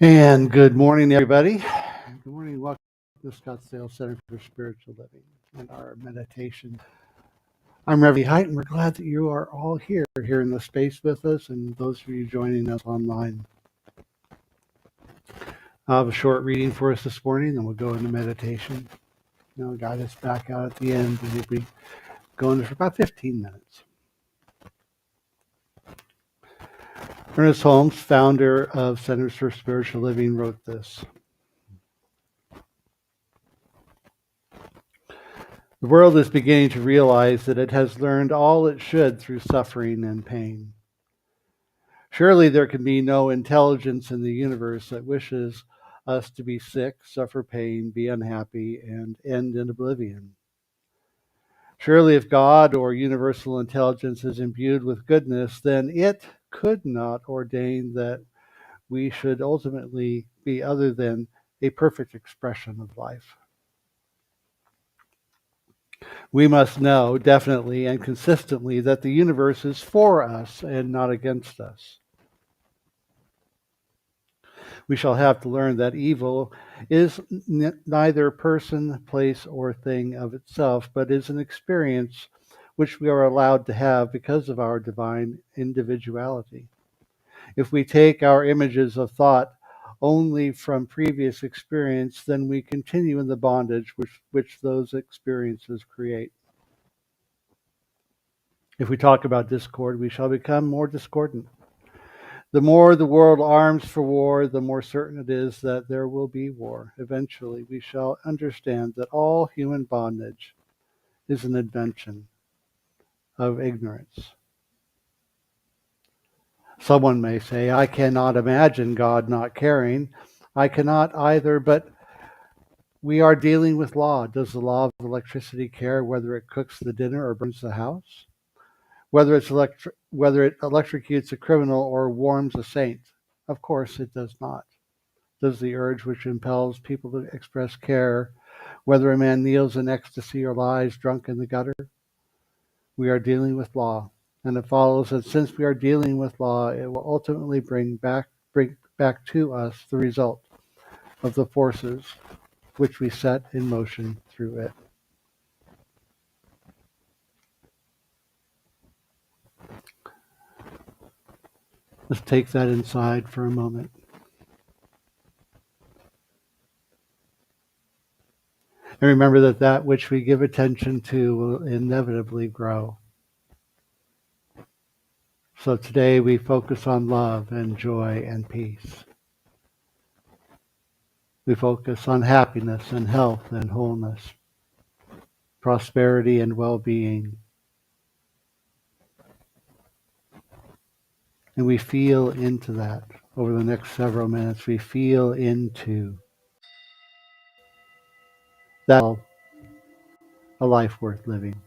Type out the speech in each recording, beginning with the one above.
And good morning, everybody. Good morning. Welcome to the Scottsdale Center for Spiritual Living and our meditation. I'm Reverend Height, and we're glad that you are all here in the space with us, and those of you joining us online. I'll have a short reading for us this morning, then we'll go into meditation. Guide us back out at the end, and we'll be going for about 15 minutes. Ernest Holmes, founder of Centers for Spiritual Living, wrote this. The world is beginning to realize that it has learned all it should through suffering and pain. Surely there can be no intelligence in the universe that wishes us to be sick, suffer pain, be unhappy, and end in oblivion. Surely if God or universal intelligence is imbued with goodness, then it could not ordain that we should ultimately be other than a perfect expression of life. We must know definitely and consistently that the universe is for us and not against us. We shall have to learn that evil is neither person, place, or thing of itself, but is an experience which we are allowed to have because of our divine individuality. If we take our images of thought only from previous experience, then we continue in the bondage which those experiences create. If we talk about discord, we shall become more discordant. The more the world arms for war, the more certain it is that there will be war. Eventually, we shall understand that all human bondage is an invention of ignorance. Someone may say, I cannot imagine God not caring. I cannot either, but we are dealing with law. Does the law of electricity care whether it cooks the dinner or burns the house? Whether it electrocutes a criminal or warms a saint? Of course it does not. Does the urge which impels people to express care, whether a man kneels in ecstasy or lies drunk in the gutter? We are dealing with law, and it follows that since we are dealing with law, it will ultimately bring back to us the result of the forces which we set in motion through it. Let's take that inside for a moment. And remember that that which we give attention to will inevitably grow. So today we focus on love and joy and peace. We focus on happiness and health and wholeness, prosperity and well-being. And we feel into that over the next several minutes. We feel into that, a life worth living.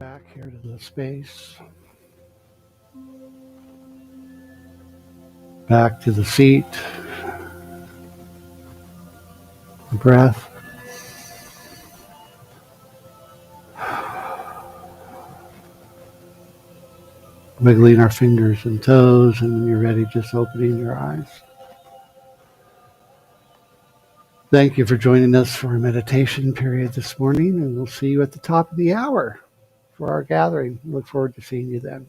Back here to the space. Back to the seat. The breath. Wiggling our fingers and toes, and when you're ready, just opening your eyes. Thank you for joining us for our meditation period this morning, and we'll see you at the top of the hour for our gathering. We look forward to seeing you then.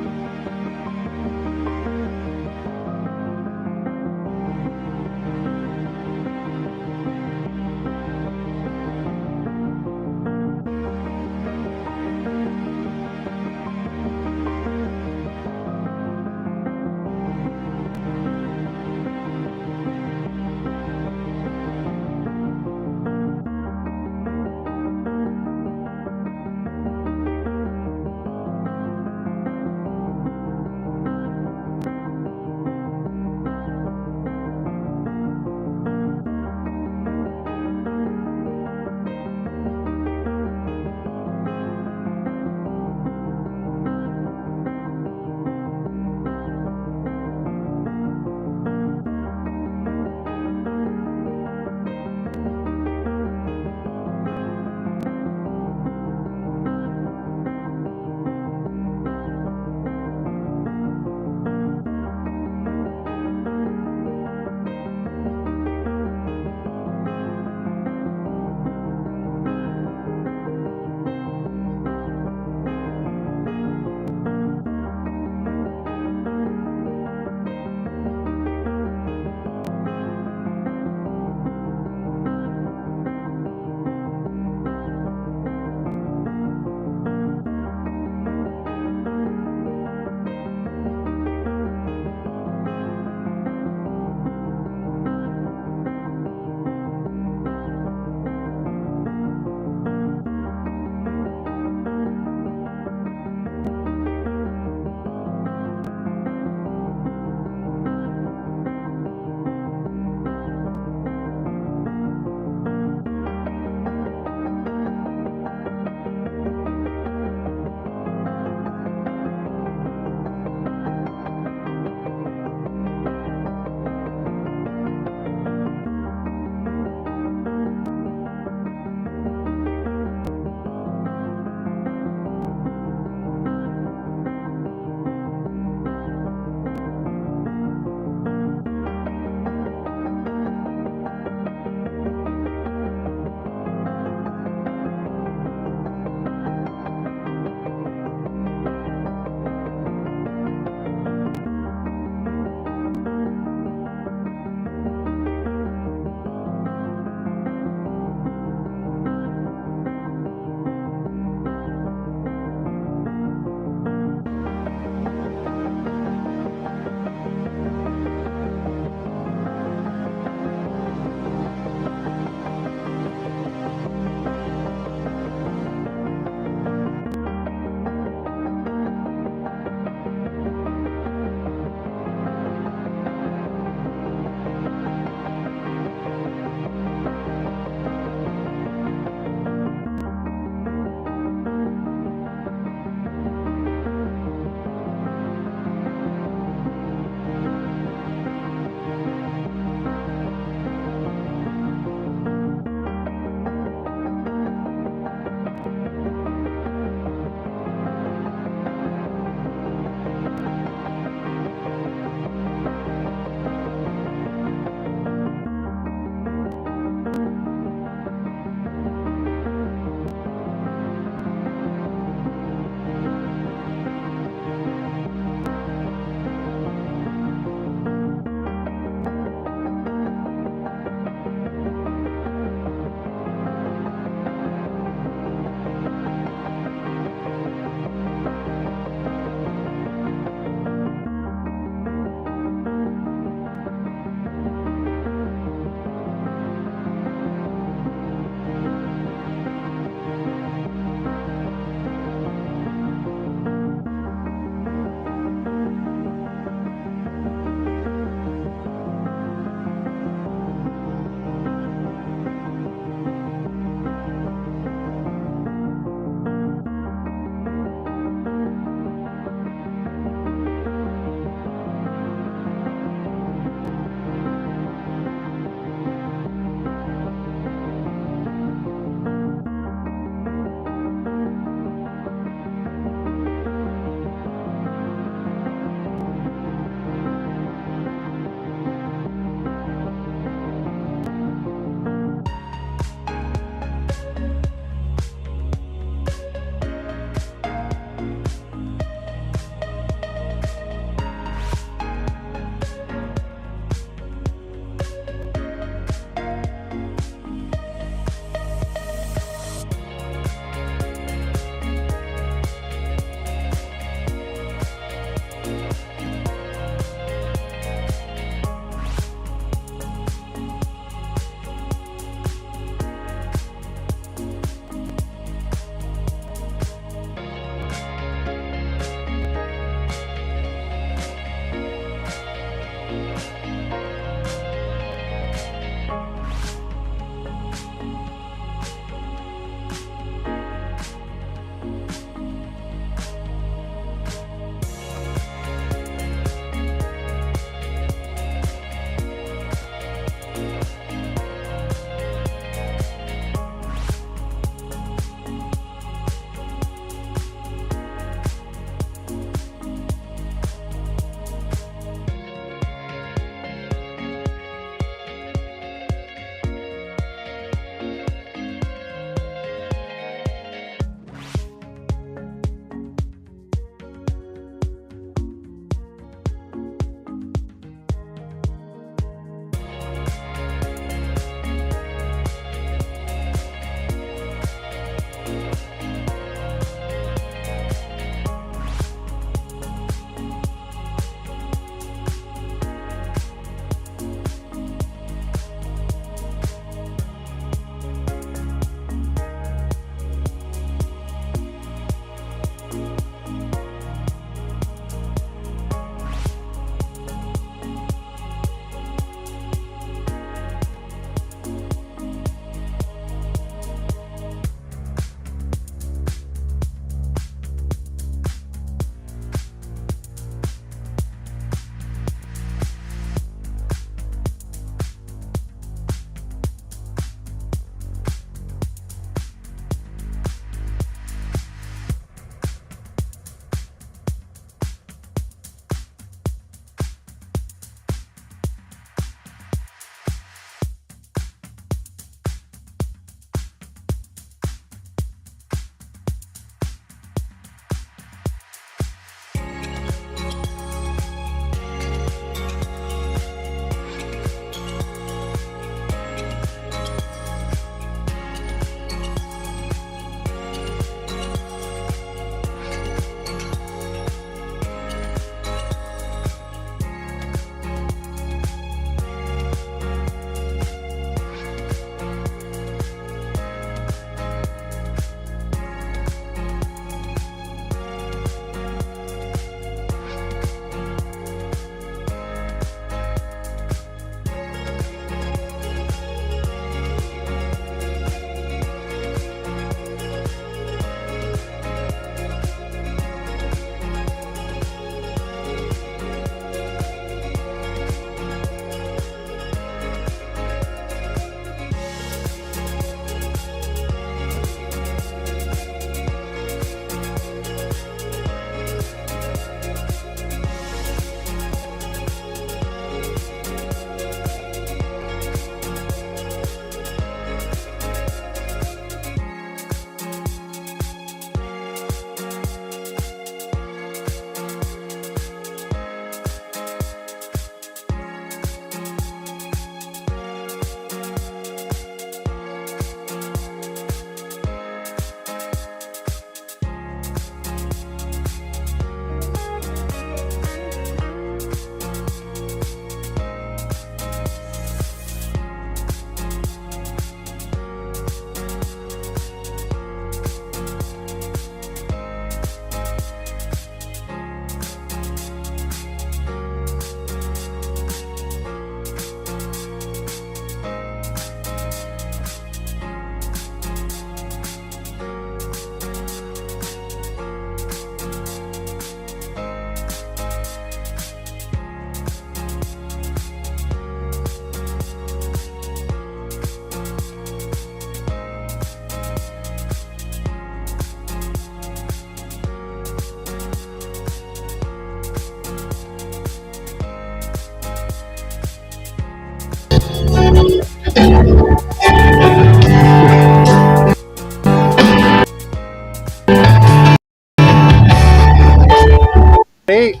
Hey.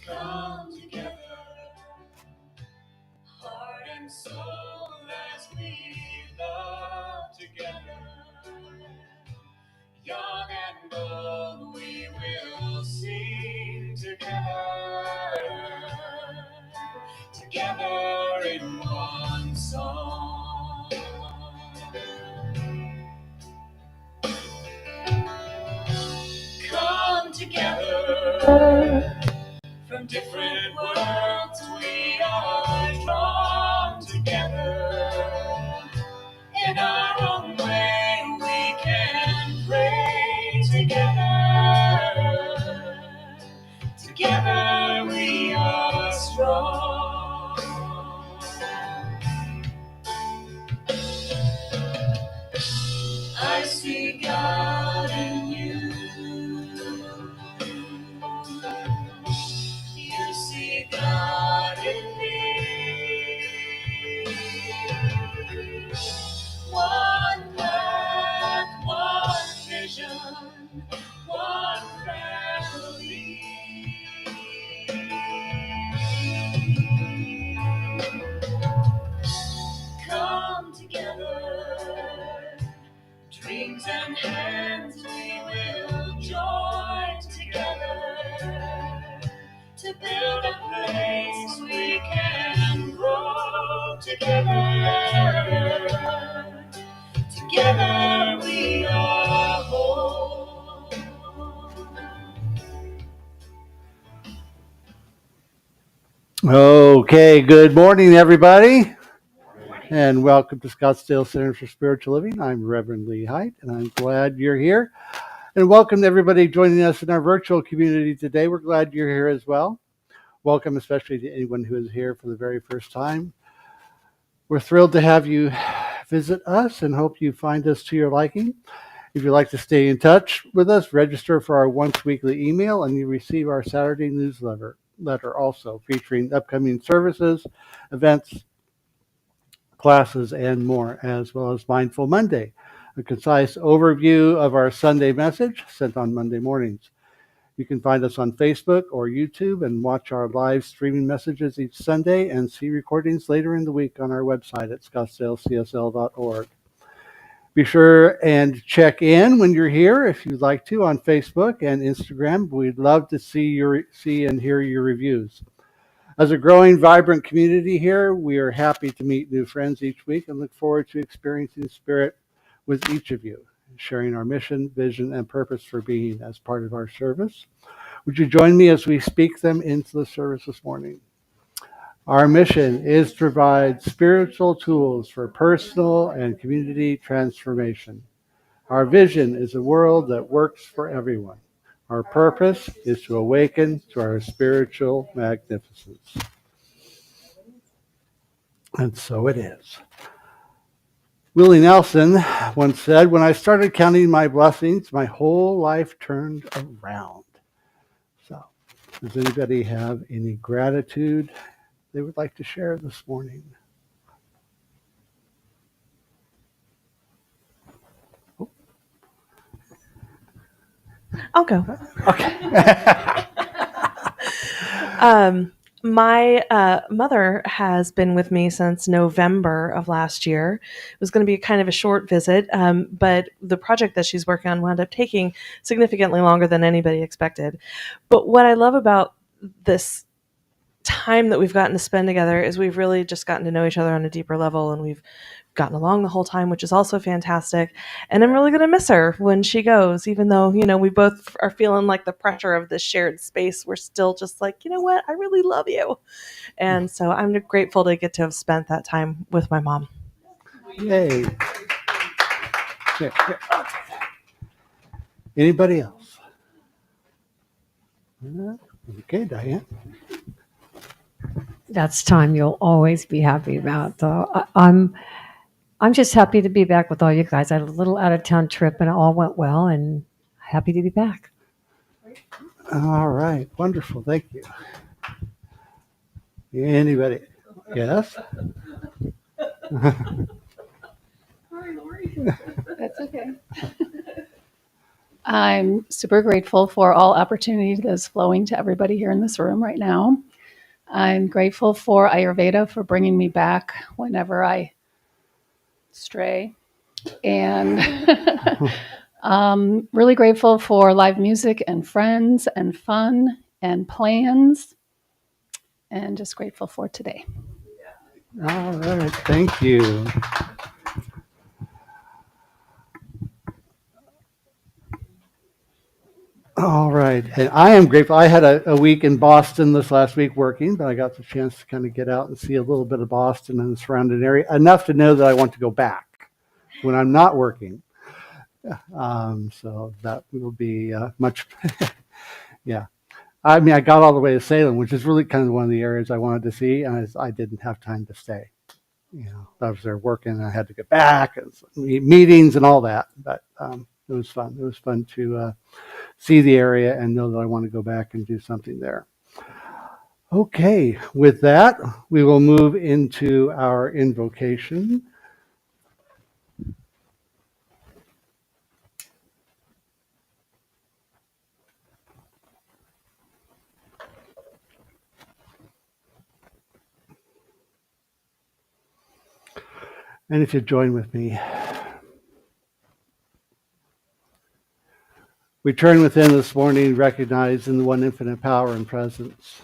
Come together, heart and soul, as we love together. Young and old, we will sing together, together in one song. Come together. From different worlds we are drawn together. In our own way we can pray together. Together we are strong. I see God in you. You see God in me. One path, one vision, one family. Come together, dreams and hands we will join together to build a place we can grow together. Together we are whole. Okay, good morning, everybody, and welcome to Scottsdale Center for Spiritual Living. I'm Reverend Lee Height, and I'm glad you're here. And welcome to everybody joining us in our virtual community today. We're glad you're here as well. Welcome especially to anyone who is here for the very first time. We're thrilled to have you visit us and hope you find us to your liking. If you'd like to stay in touch with us, register for our once weekly email and you receive our Saturday newsletter also featuring upcoming services, events, classes, and more, as well as Mindful Monday, a concise overview of our Sunday message sent on Monday mornings. You can find us on Facebook or YouTube and watch our live streaming messages each Sunday and see recordings later in the week on our website at scottsdalecsl.org. Be sure and check in when you're here if you'd like to on Facebook and Instagram. We'd love to see and hear your reviews. As a growing, vibrant community here, we are happy to meet new friends each week and look forward to experiencing Spirit with each of you, sharing our mission, vision, and purpose for being as part of our service. Would you join me as we speak them into the service this morning? Our mission is to provide spiritual tools for personal and community transformation. Our vision is a world that works for everyone. Our purpose is to awaken to our spiritual magnificence. And so it is. Willie Nelson once said, "When I started counting my blessings, my whole life turned around." So, does anybody have any gratitude they would like to share this morning? I'll go. Okay. My mother has been with me since November of last year. It was going to be kind of a short visit, but the project that she's working on wound up taking significantly longer than anybody expected. But what I love about this time that we've gotten to spend together is we've really just gotten to know each other on a deeper level, and we've gotten along the whole time, which is also fantastic. And I'm really going to miss her when she goes, even though, we both are feeling like the pressure of this shared space. We're still just like, you know what? I really love you. And so I'm grateful to get to have spent that time with my mom. Yay. Yeah. Anybody else? Okay, Diane. That's time you'll always be happy about. So I'm just happy to be back with all you guys. I had a little out of town trip and it all went well, and happy to be back. All right, wonderful. Thank you. Anybody? Yes. Sorry, Lori. That's okay. I'm super grateful for all opportunity that's flowing to everybody here in this room right now. I'm grateful for Ayurveda for bringing me back whenever I stray. And really grateful for live music and friends and fun and plans. And just grateful for today. All right, thank you. All right, and I am grateful. I had a week in Boston this last week working, but I got the chance to kind of get out and see a little bit of Boston and the surrounding area, enough to know that I want to go back when I'm not working. So that will be much, yeah. I mean, I got all the way to Salem, which is really kind of one of the areas I wanted to see, and I didn't have time to stay. I was there working, and I had to get back and meetings and all that. But it was fun. It was fun to see the area and know that I want to go back and do something there. Okay, with that, we will move into our invocation. And if you join with me, we turn within this morning, recognizing the one infinite power and presence,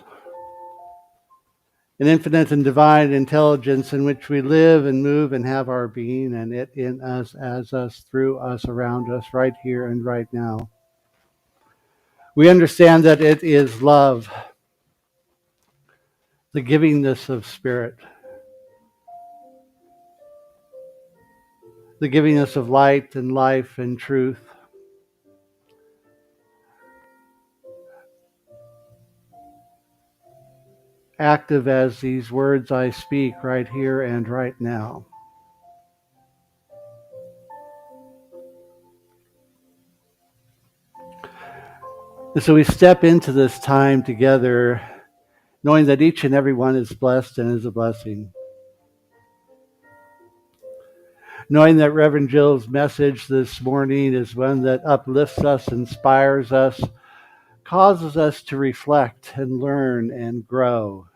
an infinite and divine intelligence in which we live and move and have our being, and it in us, as us, through us, around us, right here and right now. We understand that it is love, the givingness of spirit, the givingness of light and life and truth. Active as these words I speak right here and right now. And so we step into this time together, knowing that each and every one is blessed and is a blessing. Knowing that Reverend Jill's message this morning is one that uplifts us, inspires us, causes us to reflect and learn and grow.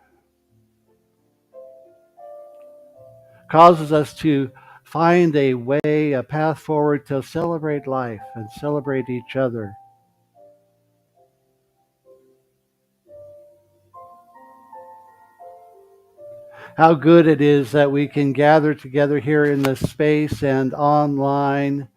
Causes us to find a way, a path forward to celebrate life and celebrate each other. How good it is that we can gather together here in this space and online,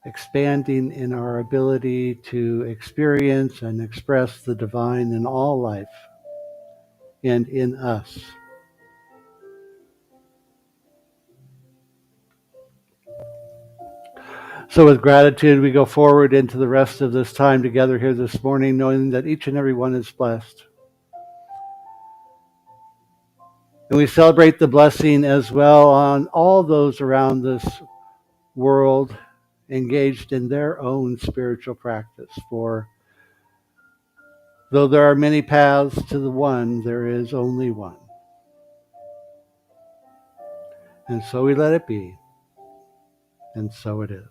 expanding in our ability to experience and express the divine in all life and in us. So with gratitude, we go forward into the rest of this time together here this morning, knowing that each and every one is blessed. And we celebrate the blessing as well on all those around this world engaged in their own spiritual practice. For though there are many paths to the one, there is only one. And so we let it be. And so it is.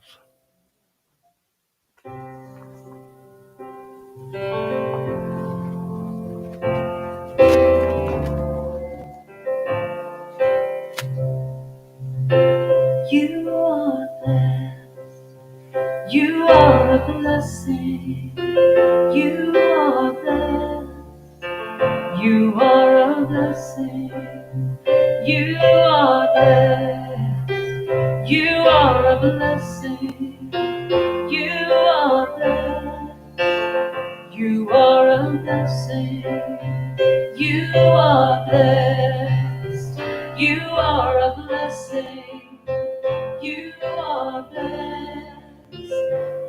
You are blessed. You are a blessing. You are blessed. You are a blessing. You are blessed. You are a blessing. You are blessed. You are a blessing. You are blessed. You are a blessing. You are blessed.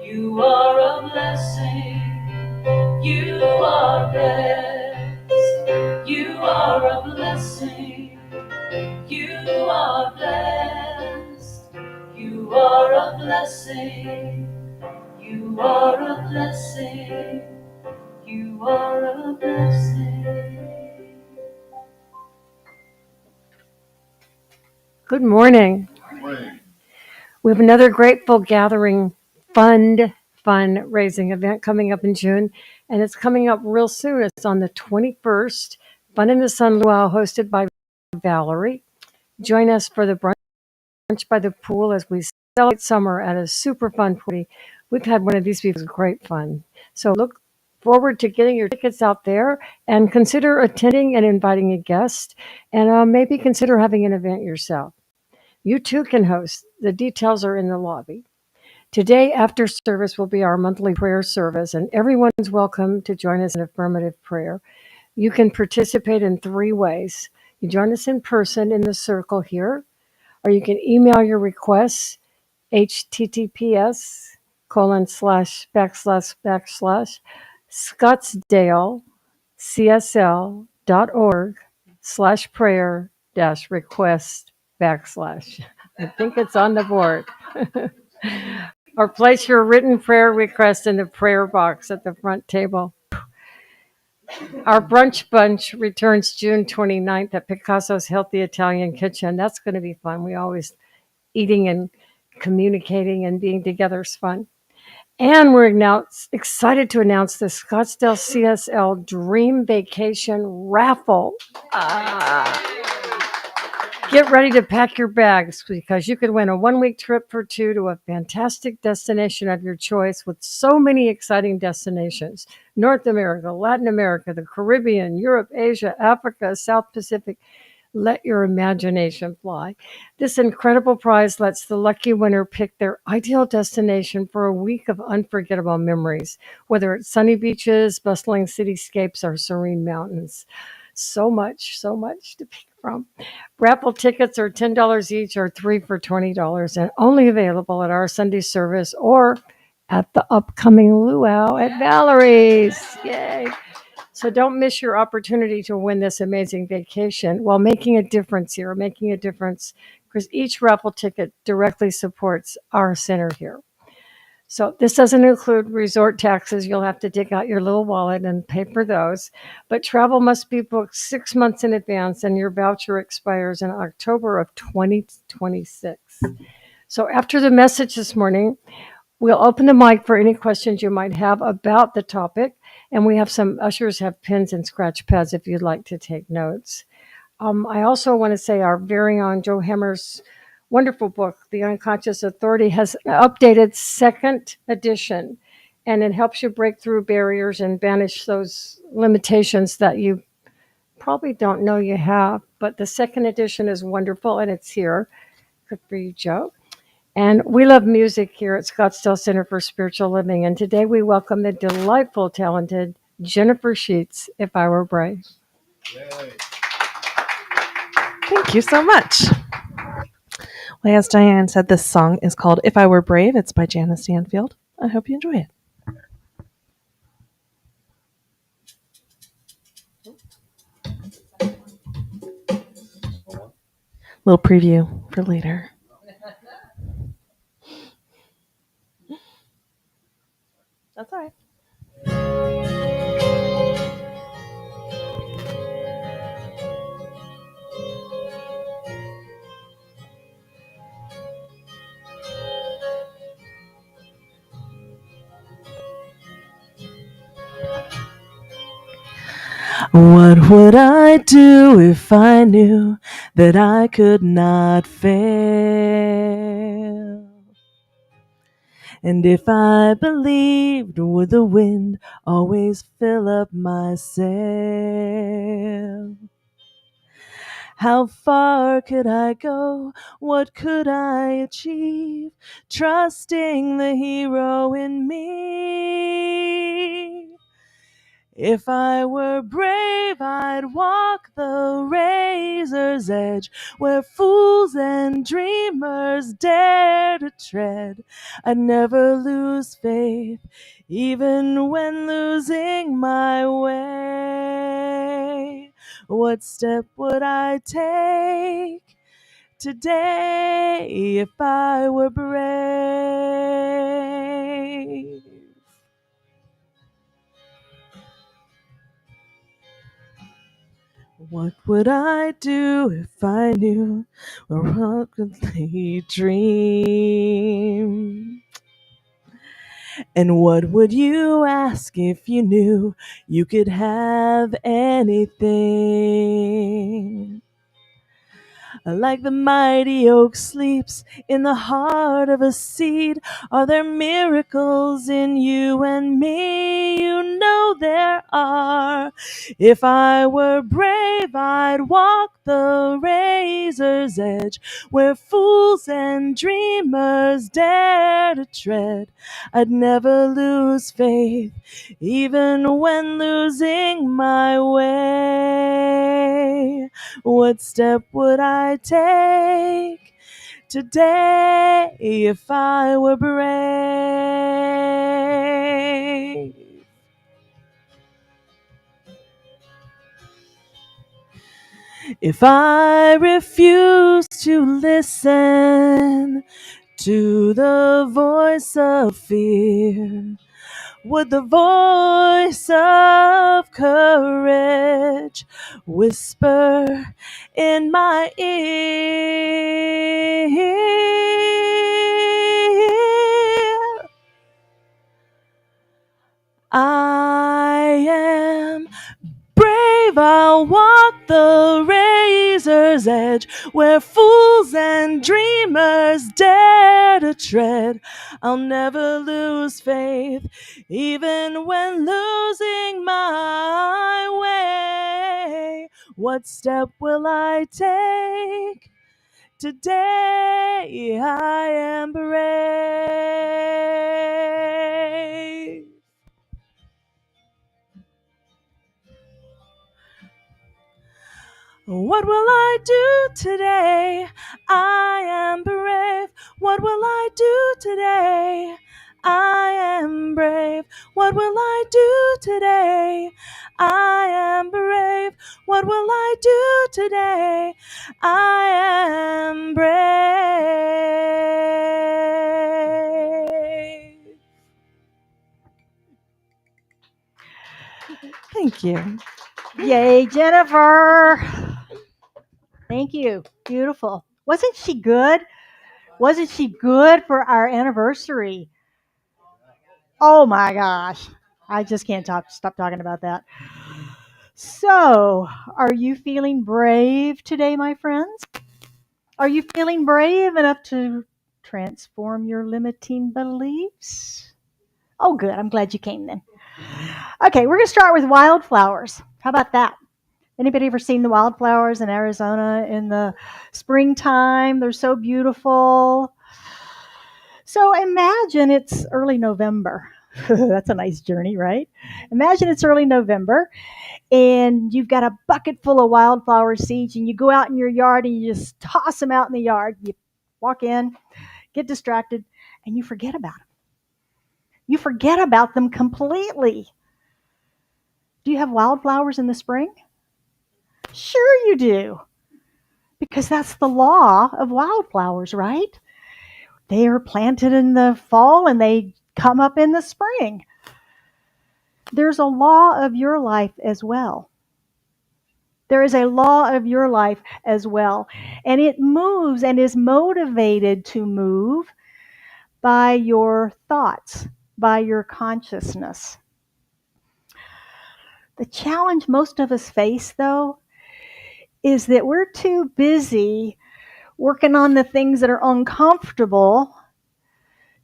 You are a blessing. You are blessed. You are a blessing. You are blessed. You are a blessing. You are a blessing. You are a blessing. Good morning. Good morning. We have another Grateful Gathering fundraising event coming up in June, and it's coming up real soon. It's on the 21st. Fun in the Sun Luau, hosted by Valerie. Join us for the brunch by the pool as we celebrate summer at a super fun party. We've had one of these before. It's great fun. So look forward to getting your tickets out there and consider attending and inviting a guest, and maybe consider having an event yourself. You too can host. The details are in the lobby. Today, after service, will be our monthly prayer service, and everyone's welcome to join us in affirmative prayer. You can participate in three ways. You join us in person in the circle here, or you can email your requests, https://scottsdale.org/prayer-request/. I think it's on the board. Or place your written prayer request in the prayer box at the front table. Our brunch bunch returns June 29th at Picasso's Healthy Italian Kitchen. That's going to be fun. We always eating and communicating and being together is fun. And we're now excited to announce the Scottsdale CSL Dream Vacation Raffle. Get ready to pack your bags because you could win a 1-week trip for two to a fantastic destination of your choice with so many exciting destinations. North America, Latin America, the Caribbean, Europe, Asia, Africa, South Pacific. Let your imagination fly. This incredible prize lets the lucky winner pick their ideal destination for a week of unforgettable memories, whether it's sunny beaches, bustling cityscapes, or serene mountains. So much to pick from. Raffle tickets are $10 each or 3 for $20 and only available at our Sunday service or at the upcoming luau at Valerie's. Yay. So don't miss your opportunity to win this amazing vacation while making a difference here, making a difference because each raffle ticket directly supports our center here. So this doesn't include resort taxes. You'll have to dig out your little wallet and pay for those. But travel must be booked 6 months in advance, and your voucher expires in October of 2026. So after the message this morning, we'll open the mic for any questions you might have about the topic. And we have some ushers have pens and scratch pads if you'd like to take notes. I also want to say our very own Joe Hammer's wonderful book, The Unconscious Authority, has an updated second edition, and it helps you break through barriers and banish those limitations that you probably don't know you have. But the second edition is wonderful, and it's here. Good for you, Joe. And we love music here at Scottsdale Center for Spiritual Living. And today we welcome the delightful, talented Jennifer Sheets, If I Were Brave. Yay. Thank you so much. Well, as Diane said, this song is called If I Were Brave. It's by Janice Stanfield. I hope you enjoy it. Little preview for later. That's all right. What would I do if I knew that I could not fail? And if I believed, would the wind always fill up my sail? How far could I go? What could I achieve? Trusting the hero in me. If I were brave, I'd walk the razor's edge where fools and dreamers dare to tread. I'd never lose faith, even when losing my way. What step would I take today if I were brave? What would I do if I knew what could they dream? And what would you ask if you knew you could have anything? Like the mighty oak sleeps in the heart of a seed, are there miracles in you and me? You know there are. If I were brave, I'd walk the razor's edge, where fools and dreamers dare to tread. I'd never lose faith, even when losing my way. What step would I take today if I were brave? If I refuse to listen to the voice of fear, would the voice of courage whisper in my ear? I am brave, I'll walk the razor's edge, where fools and dreamers dare to tread. I'll never lose faith, even when losing my way. What step will I take? Today I am brave. What will I do today? I am brave. What will I do today? I am brave. What will I do today? I am brave. What will I do today? I am brave. Thank you. Yay, Jennifer. Thank you. Beautiful. Wasn't she good? Wasn't she good for our anniversary? Oh my gosh. I just can't stop talking about that. So, are you feeling brave today, my friends? Are you feeling brave enough to transform your limiting beliefs? Oh, good. I'm glad you came then. Okay, we're going to start with wildflowers. How about that? Anybody ever seen the wildflowers in Arizona in the springtime? They're so beautiful. So imagine it's early November. That's a nice journey, right? Imagine it's early November and you've got a bucket full of wildflower seeds and you go out in your yard and you just toss them out in the yard. You walk in, get distracted, and you forget about them. You forget about them completely. Do you have wildflowers in the spring? Sure you do. Because that's the law of wildflowers, right? They are planted in the fall and they come up in the spring. There's a law of your life as well. There is a law of your life as well. And it moves and is motivated to move by your thoughts, by your consciousness. The challenge most of us face, though, is that we're too busy working on the things that are uncomfortable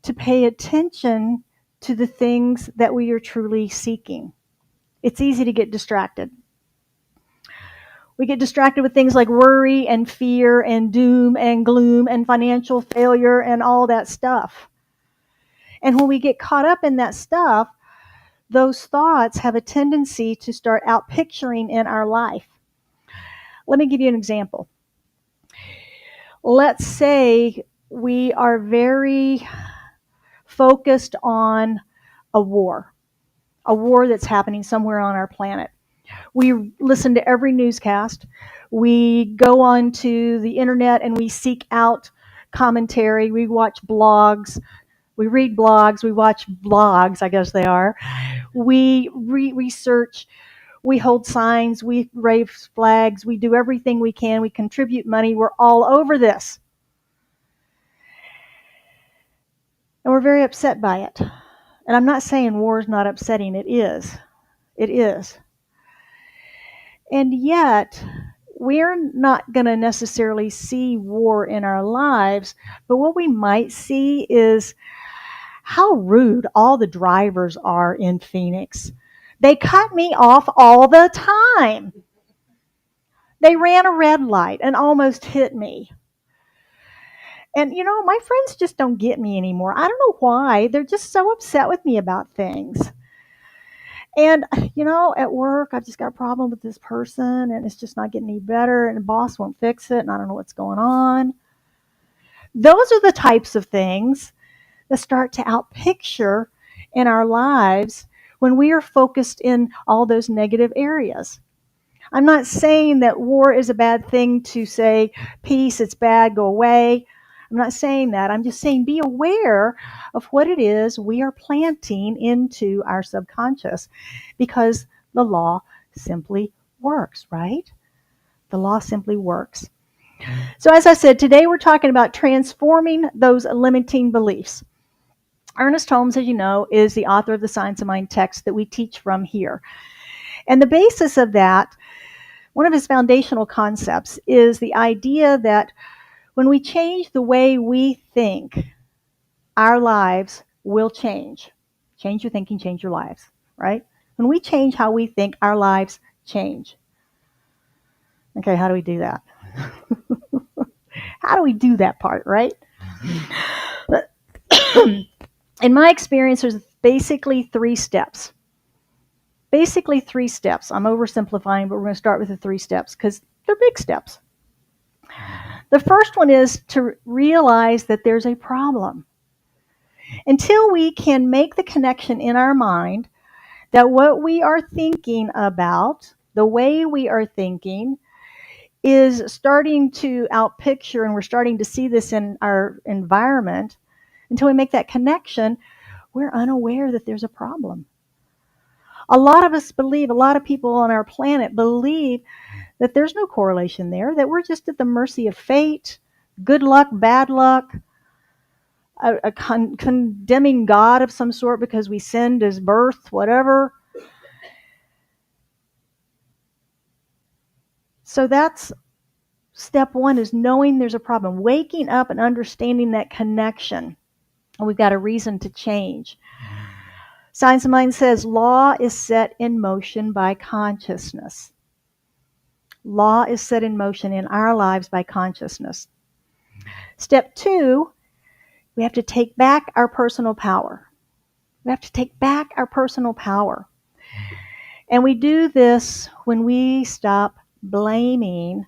to pay attention to the things that we are truly seeking. It's easy to get distracted. We get distracted with things like worry and fear and doom and gloom and financial failure and all that stuff. And when we get caught up in that stuff, those thoughts have a tendency to start out picturing in our life. Let me give you an example. Let's say we are very focused on a war that's happening somewhere on our planet. We listen to every newscast. We go onto the internet and we seek out commentary. We watch blogs. We read blogs. We watch blogs, I guess they are. We research. We hold signs, we raise flags, we do everything we can, we contribute money, we're all over this. And we're very upset by it. And I'm not saying war is not upsetting, it is. It is. And yet, we're not going to necessarily see war in our lives, but what we might see is how rude all the drivers are in Phoenix. They cut me off all the time. They ran a red light and almost hit me. And my friends just don't get me anymore. I don't know why. They're just so upset with me about things. And, at work, I've just got a problem with this person and it's just not getting any better and the boss won't fix it and I don't know what's going on. Those are the types of things that start to outpicture in our lives when we are focused in all those negative areas. I'm not saying that war is a bad thing to say, peace, it's bad, go away. I'm not saying that. I'm just saying be aware of what it is we are planting into our subconscious because the law simply works, right? The law simply works. So as I said, today we're talking about transforming those limiting beliefs. Ernest Holmes, as you know, is the author of the Science of Mind text that we teach from here. And the basis of that, one of his foundational concepts, is the idea that when we change the way we think, our lives will change. Change your thinking, change your lives, right? When we change how we think, our lives change. Okay, how do we do that? How do we do that part, right? In my experience, there's basically 3 steps. Basically 3 steps. I'm oversimplifying, but we're going to start with the 3 steps because they're big steps. The first one is to realize that there's a problem. Until we can make the connection in our mind that what we are thinking about, the way we are thinking, is starting to outpicture, and we're starting to see this in our environment, until we make that connection, we're unaware that there's a problem. A lot of us believe, a lot of people on our planet believe that there's no correlation there, that we're just at the mercy of fate, good luck, bad luck, a condemning God of some sort because we sinned as birth, whatever. So that's step 1, is knowing there's a problem, waking up and understanding that connection. And we've got a reason to change. Science of Mind says law is set in motion by consciousness. Law is set in motion in our lives by consciousness. Step 2, we have to take back our personal power. We have to take back our personal power. And we do this when we stop blaming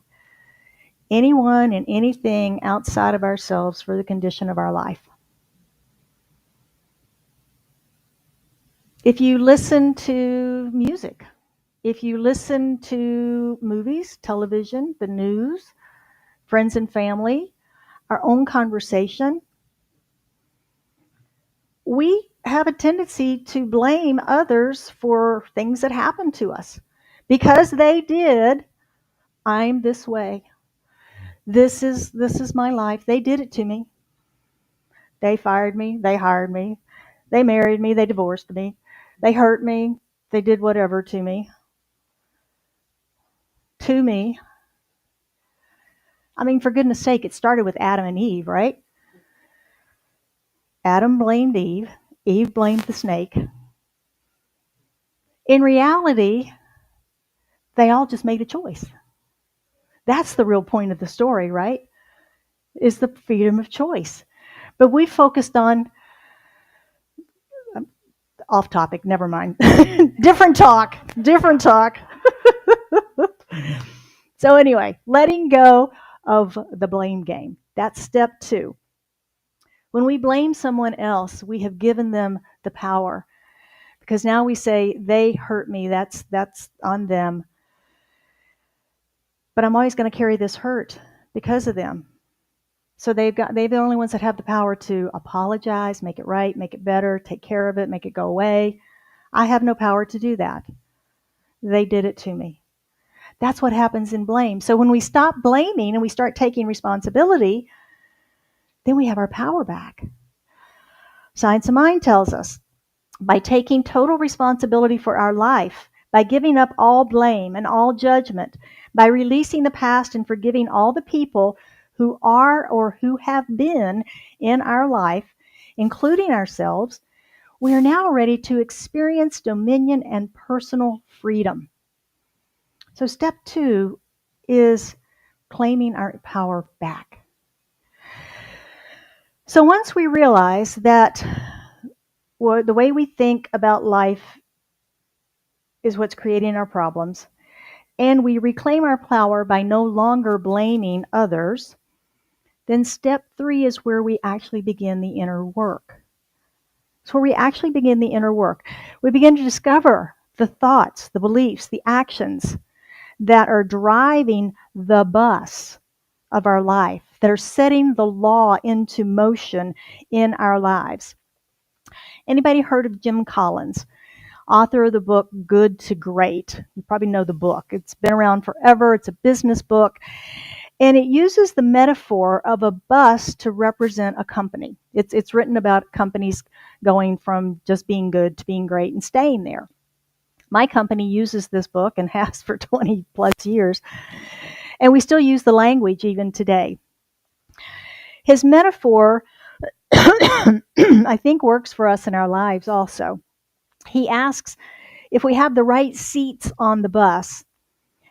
anyone and anything outside of ourselves for the condition of our life. If you listen to music, if you listen to movies, television, the news, friends and family, our own conversation, we have a tendency to blame others for things that happen to us. Because they did, I'm this way. This is my life. They did it to me. They fired me. They hired me. They married me. They divorced me. They hurt me. They did whatever to me. To me. I mean, for goodness sake, it started with Adam and Eve, right? Adam blamed Eve. Eve blamed the snake. In reality, they all just made a choice. That's the real point of the story, right? Is the freedom of choice. But we focused on, off topic, never mind. Different talk. So anyway, letting go of the blame game. That's step 2. When we blame someone else, we have given them the power. Because now we say, they hurt me, that's on them. But I'm always going to carry this hurt because of them. So they're the only ones that have the power to apologize, make it right, make it better, take care of it, make it go away. I have no power to do that. They did it to me. That's what happens in blame. So when we stop blaming and we start taking responsibility, then we have our power back. Science of Mind tells us by taking total responsibility for our life, by giving up all blame and all judgment, by releasing the past and forgiving all the people who are or who have been in our life, including ourselves, we are now ready to experience dominion and personal freedom. So step 2 is claiming our power back. So once we realize that the way we think about life is what's creating our problems, and we reclaim our power by no longer blaming others, then step 3 is where we actually begin the inner work. It's where we actually begin the inner work. We begin to discover the thoughts, the beliefs, the actions that are driving the bus of our life, that are setting the law into motion in our lives. Anybody heard of Jim Collins, author of the book Good to Great? You probably know the book. It's been around forever. It's a business book. And it uses the metaphor of a bus to represent a company. It's written about companies going from just being good to being great and staying there. My company uses this book and has for 20 plus years. And we still use the language even today. His metaphor, I think, works for us in our lives also. He asks if we have the right seats on the bus.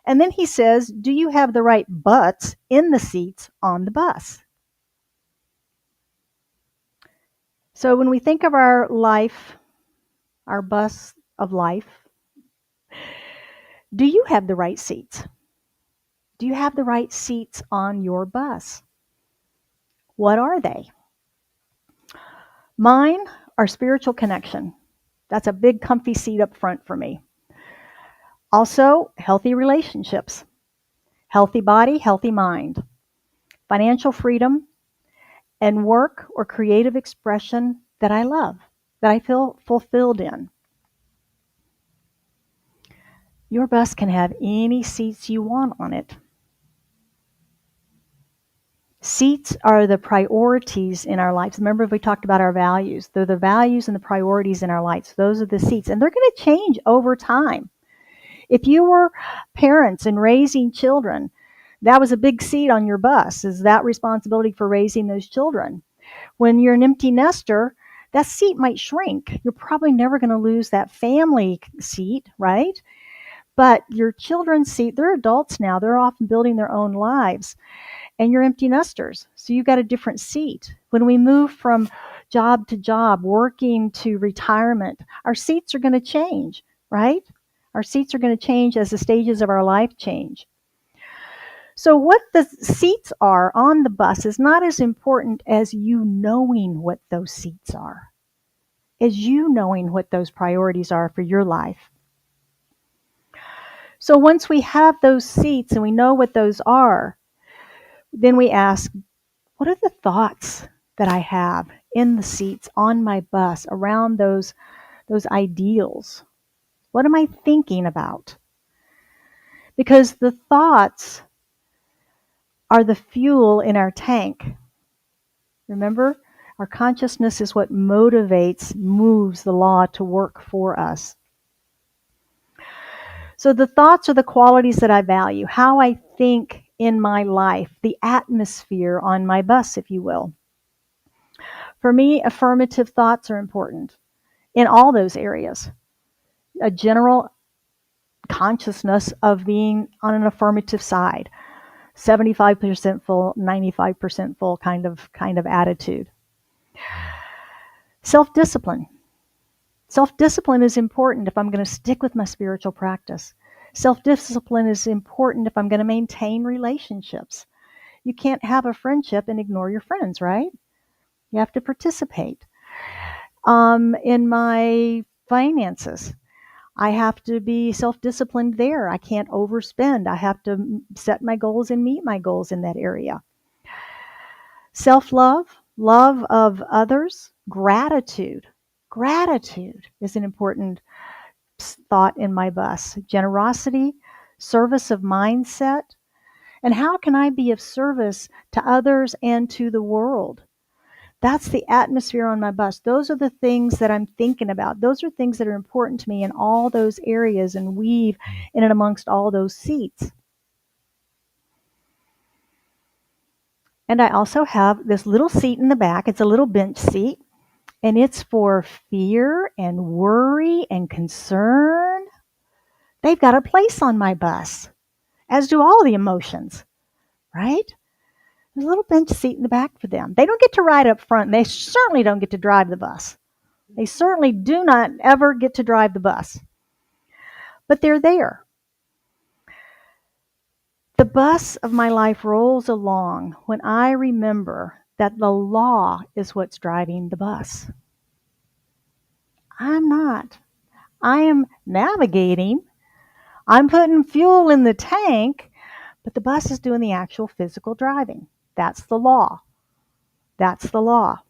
And then he says, do you have the right butts in the seats on the bus? So when we think of our life, our bus of life, do you have the right seats? Do you have the right seats on your bus? What are they? Mine are spiritual connection. That's a big comfy seat up front for me. Also, healthy relationships, healthy body, healthy mind, financial freedom, and work or creative expression that I love, that I feel fulfilled in. Your bus can have any seats you want on it. Seats are the priorities in our lives. Remember, we talked about our values. They're the values and the priorities in our lives. Those are the seats, and they're going to change over time. If you were parents and raising children, that was a big seat on your bus, is that responsibility for raising those children. When you're an empty nester, that seat might shrink. You're probably never going to lose that family seat, right? But your children's seat, they're adults now. They're often building their own lives. And you're empty nesters. So you've got a different seat. When we move from job to job, working to retirement, our seats are going to change, right? Our seats are going to change as the stages of our life change. So what the seats are on the bus is not as important as you knowing what those seats are, as you knowing what those priorities are for your life. So once we have those seats and we know what those are, then we ask, what are the thoughts that I have in the seats on my bus around those ideals? What am I thinking about? Because the thoughts are the fuel in our tank. Remember, our consciousness is what motivates, moves the law to work for us. So the thoughts are the qualities that I value, how I think in my life, the atmosphere on my bus, if you will. For me, affirmative thoughts are important in all those areas. A general consciousness of being on an affirmative side, 75% full, 95% full kind of attitude. Self-discipline. Self-discipline is important if I'm going to stick with my spiritual practice. Self-discipline is important if I'm going to maintain relationships. You can't have a friendship and ignore your friends, right? You have to participate. In my finances, I have to be self-disciplined there. I can't overspend. I have to set my goals and meet my goals in that area. Self-love, love of others, gratitude. Gratitude is an important thought in my bus: generosity, service of mindset, and how can I be of service to others and to the world? That's the atmosphere on my bus. Those are the things that I'm thinking about. Those are things that are important to me in all those areas and weave in and amongst all those seats. And I also have this little seat in the back. It's a little bench seat, and it's for fear and worry and concern. They've got a place on my bus, as do all the emotions, right? There's a little bench seat in the back for them. They don't get to ride up front. They certainly don't get to drive the bus. They certainly do not ever get to drive the bus. But they're there. The bus of my life rolls along when I remember that the law is what's driving the bus. I'm not. I am navigating. I'm putting fuel in the tank, but the bus is doing the actual physical driving. That's the law. That's the law.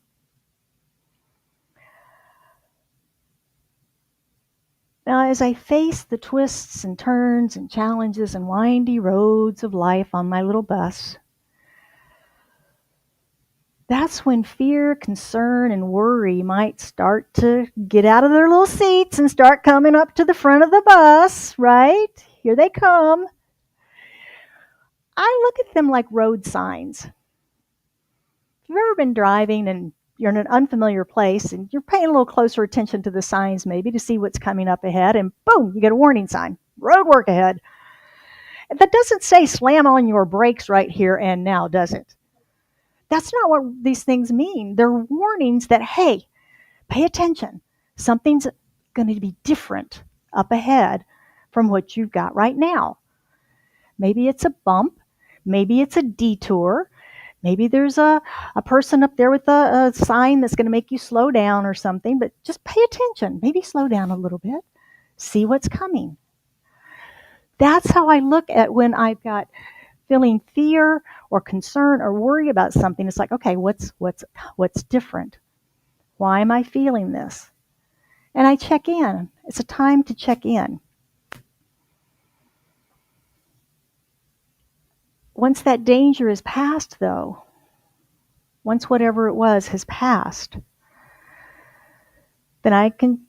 Now, as I face the twists and turns and challenges and windy roads of life on my little bus, that's when fear, concern, and worry might start to get out of their little seats and start coming up to the front of the bus, right? Here they come. I look at them like road signs. If you've ever been driving and you're in an unfamiliar place and you're paying a little closer attention to the signs maybe to see what's coming up ahead, and boom, you get a warning sign, road work ahead. And that doesn't say slam on your brakes right here and now, does it? That's not what these things mean. They're warnings that, hey, pay attention. Something's going to be different up ahead from what you've got right now. Maybe it's a bump. Maybe it's a detour. Maybe there's a person up there with a sign that's going to make you slow down or something, but just pay attention. Maybe slow down a little bit. See what's coming. That's how I look at when I've got feeling fear or concern or worry about something. It's like, okay, what's different? Why am I feeling this? And I check in. It's a time to check in. Once that danger is past, though, once whatever it was has passed, then I can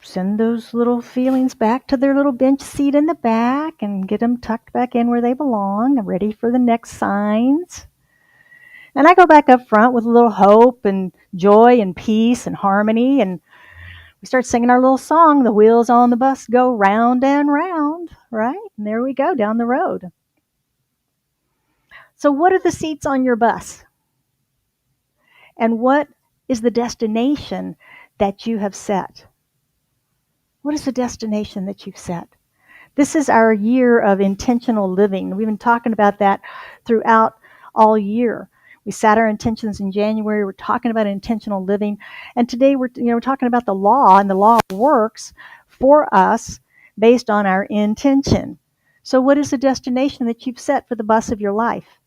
send those little feelings back to their little bench seat in the back and get them tucked back in where they belong and ready for the next signs. And I go back up front with a little hope and joy and peace and harmony, and we start singing our little song, "The wheels on the bus go round and round," right? And there we go down the road. So what are the seats on your bus? And what is the destination that you have set? What is the destination that you've set? This is our year of intentional living. We've been talking about that throughout all year. We set our intentions in January. We're talking about intentional living. And today we're talking about the law, and the law works for us based on our intention. So what is the destination that you've set for the bus of your life?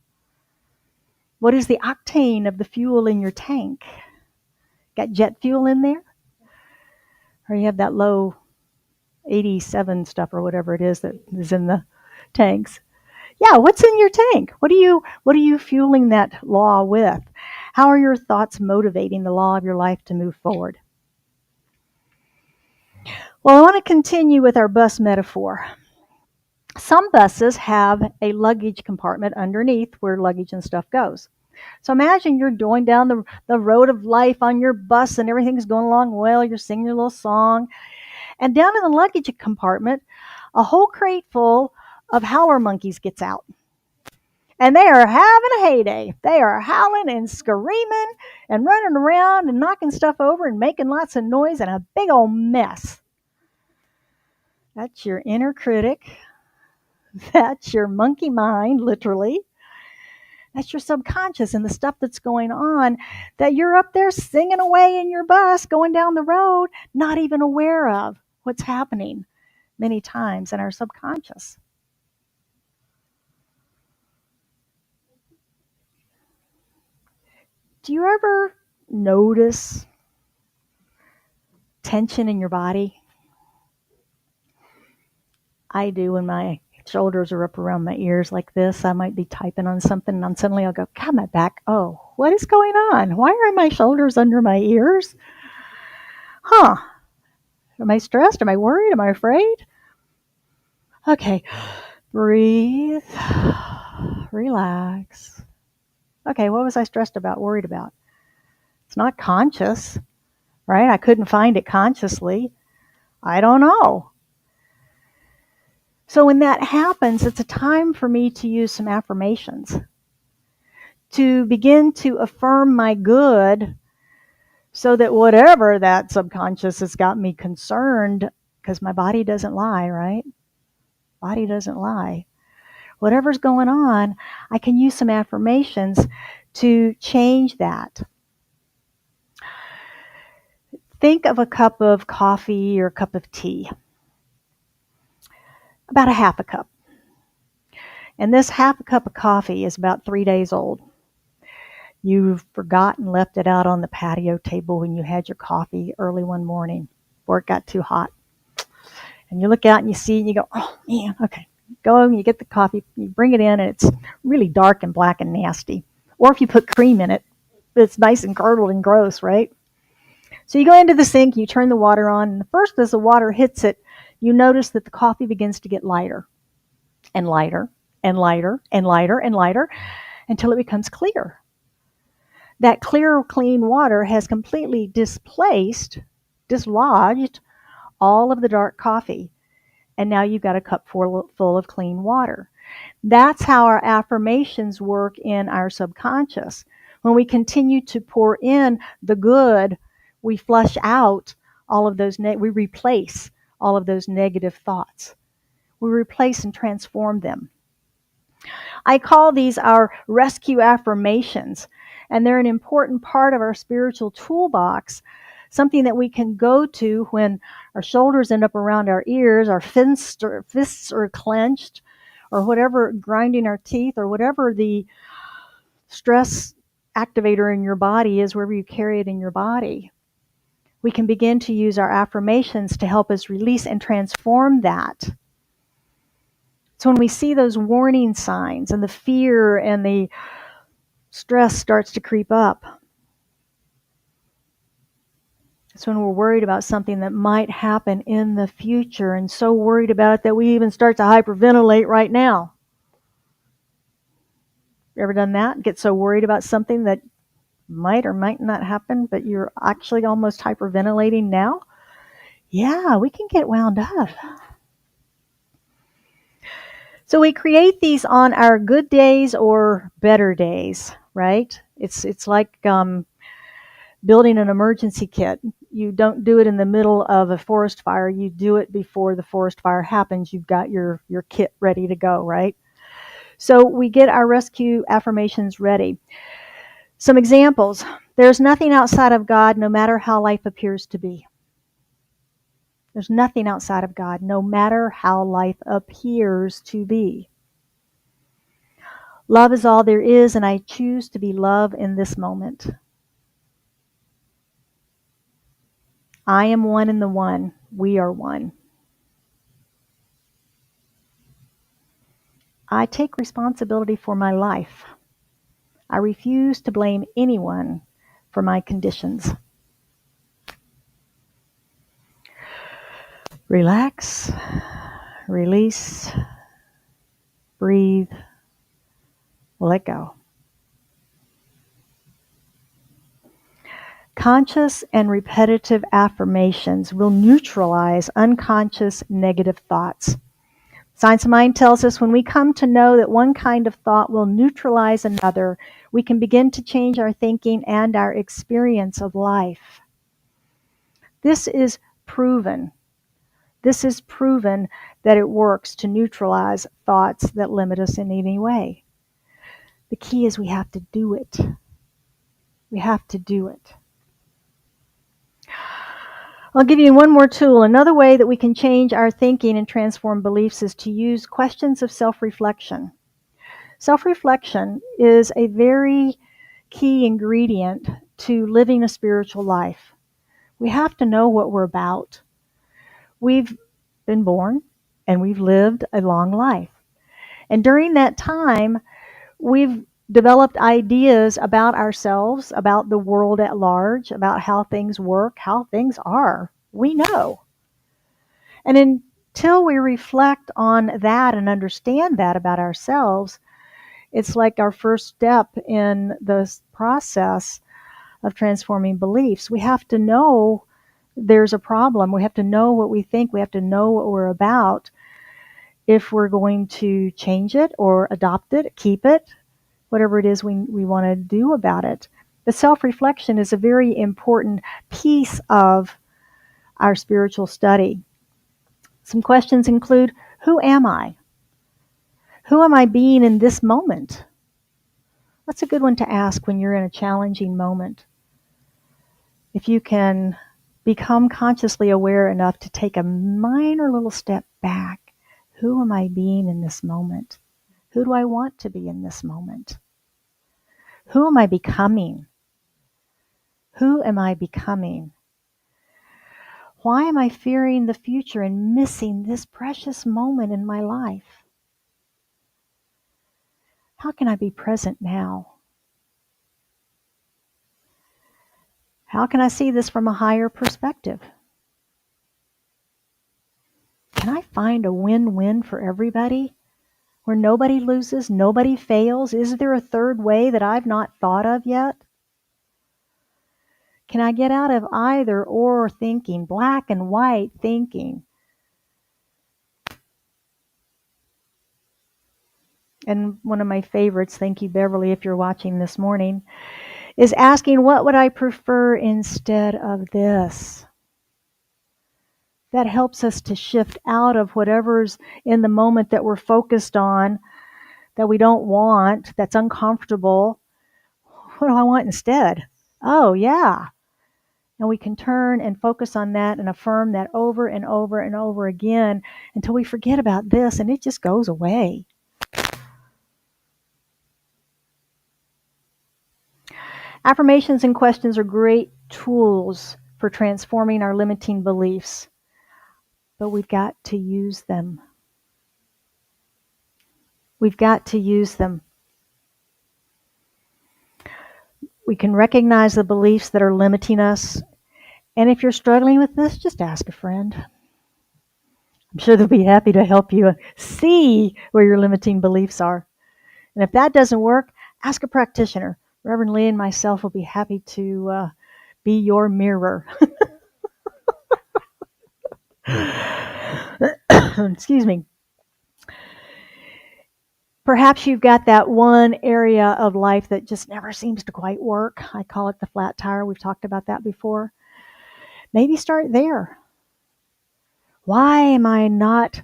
What is the octane of the fuel in your tank? Got jet fuel in there? Or you have that low 87 stuff or whatever it is that is in the tanks? Yeah, what's in your tank? What are you fueling that law with? How are your thoughts motivating the law of your life to move forward? Well, I want to continue with our bus metaphor. Some buses have a luggage compartment underneath where luggage and stuff goes. So imagine you're going down the road of life on your bus and everything's going along well. You're singing your little song. And down in the luggage compartment, a whole crate full of howler monkeys gets out. And they are having a heyday. They are howling and screaming and running around and knocking stuff over and making lots of noise and a big old mess. That's your inner critic. That's your monkey mind, literally. That's your subconscious and the stuff that's going on that you're up there singing away in your bus going down the road, not even aware of what's happening many times in our subconscious. Do you ever notice tension in your body? I do when my shoulders are up around my ears like this. I might be typing on something and suddenly I'll go, God, my back. Oh, what is going on? Why are my shoulders under my ears? Huh. Am I stressed? Am I worried? Am I afraid? Okay. Breathe. Relax. Okay, what was I stressed about, worried about? It's not conscious, right? I couldn't find it consciously. I don't know. So when that happens, it's a time for me to use some affirmations to begin to affirm my good so that whatever that subconscious has got me concerned, because my body doesn't lie, right? Body doesn't lie. Whatever's going on, I can use some affirmations to change that. Think of a cup of coffee or a cup of tea, about a half a cup. And this half a cup of coffee is about 3 days old. You've forgotten, left it out on the patio table when you had your coffee early one morning before it got too hot. And you look out and you see it and you go, oh man, okay. Go and you get the coffee, you bring it in and it's really dark and black and nasty. Or if you put cream in it, it's nice and curdled and gross, right? So you go into the sink, you turn the water on, and first as the water hits it, you notice that the coffee begins to get lighter and lighter and lighter and lighter and lighter until it becomes clear. That clear, clean water has completely dislodged all of the dark coffee. And now you've got a cup full of clean water. That's how our affirmations work in our subconscious. When we continue to pour in the good, we flush out all of those, we replace all of those negative thoughts. We replace and transform them. I call these our rescue affirmations, and they're an important part of our spiritual toolbox, something that we can go to when our shoulders end up around our ears, our fists are clenched, or whatever, grinding our teeth, or whatever the stress activator in your body is, wherever you carry it in your body. We can begin to use our affirmations to help us release and transform that. So when we see those warning signs and the fear and the stress starts to creep up, it's when we're worried about something that might happen in the future and so worried about it that we even start to hyperventilate right now. Ever done that? Get so worried about something that might or might not happen, but you're actually almost hyperventilating now? Yeah, we can get wound up. So we create these on our good days or better days, right? It's like building an emergency kit. You don't do it in the middle of a forest fire. You do it before the forest fire happens. You've got your kit ready to go, right? So we get our rescue affirmations ready. Some examples. There's nothing outside of God, no matter how life appears to be. There's nothing outside of God, no matter how life appears to be. Love is all there is, and I choose to be love in this moment. I am one in the one. We are one. I take responsibility for my life. I refuse to blame anyone for my conditions. Relax, release, breathe, let go. Conscious and repetitive affirmations will neutralize unconscious negative thoughts. Science of Mind tells us when we come to know that one kind of thought will neutralize another, we can begin to change our thinking and our experience of life. This is proven. This is proven that it works to neutralize thoughts that limit us in any way. The key is we have to do it. We have to do it. I'll give you one more tool. Another way that we can change our thinking and transform beliefs is to use questions of self-reflection. Self-reflection is a very key ingredient to living a spiritual life. We have to know what we're about. We've been born and we've lived a long life. And during that time, we've developed ideas about ourselves, about the world at large, about how things work, how things are. We know. And until we reflect on that and understand that about ourselves, it's like our first step in the process of transforming beliefs. We have to know there's a problem. We have to know what we think. We have to know what we're about if we're going to change it or adopt it, keep it, whatever it is we want to do about it. The self-reflection is a very important piece of our spiritual study. Some questions include, who am I? Who am I being in this moment? That's a good one to ask when you're in a challenging moment. If you can become consciously aware enough to take a minor little step back, who am I being in this moment? Who do I want to be in this moment? Who am I becoming? Who am I becoming? Why am I fearing the future and missing this precious moment in my life? How can I be present now? How can I see this from a higher perspective? Can I find a win-win for everybody where nobody loses, nobody fails? Is there a third way that I've not thought of yet? Can I get out of either or thinking, black and white thinking? And one of my favorites, thank you, Beverly, if you're watching this morning, is asking, what would I prefer instead of this? That helps us to shift out of whatever's in the moment that we're focused on, that we don't want, that's uncomfortable. What do I want instead? Oh, yeah. And we can turn and focus on that and affirm that over and over and over again until we forget about this and it just goes away. Affirmations and questions are great tools for transforming our limiting beliefs, but we've got to use them. We've got to use them. We can recognize the beliefs that are limiting us. And if you're struggling with this, just ask a friend. I'm sure they'll be happy to help you see where your limiting beliefs are. And if that doesn't work, ask a practitioner. Reverend Lee and myself will be happy to be your mirror. Excuse me. Perhaps you've got that one area of life that just never seems to quite work. I call it the flat tire. We've talked about that before. Maybe start there. Why am I not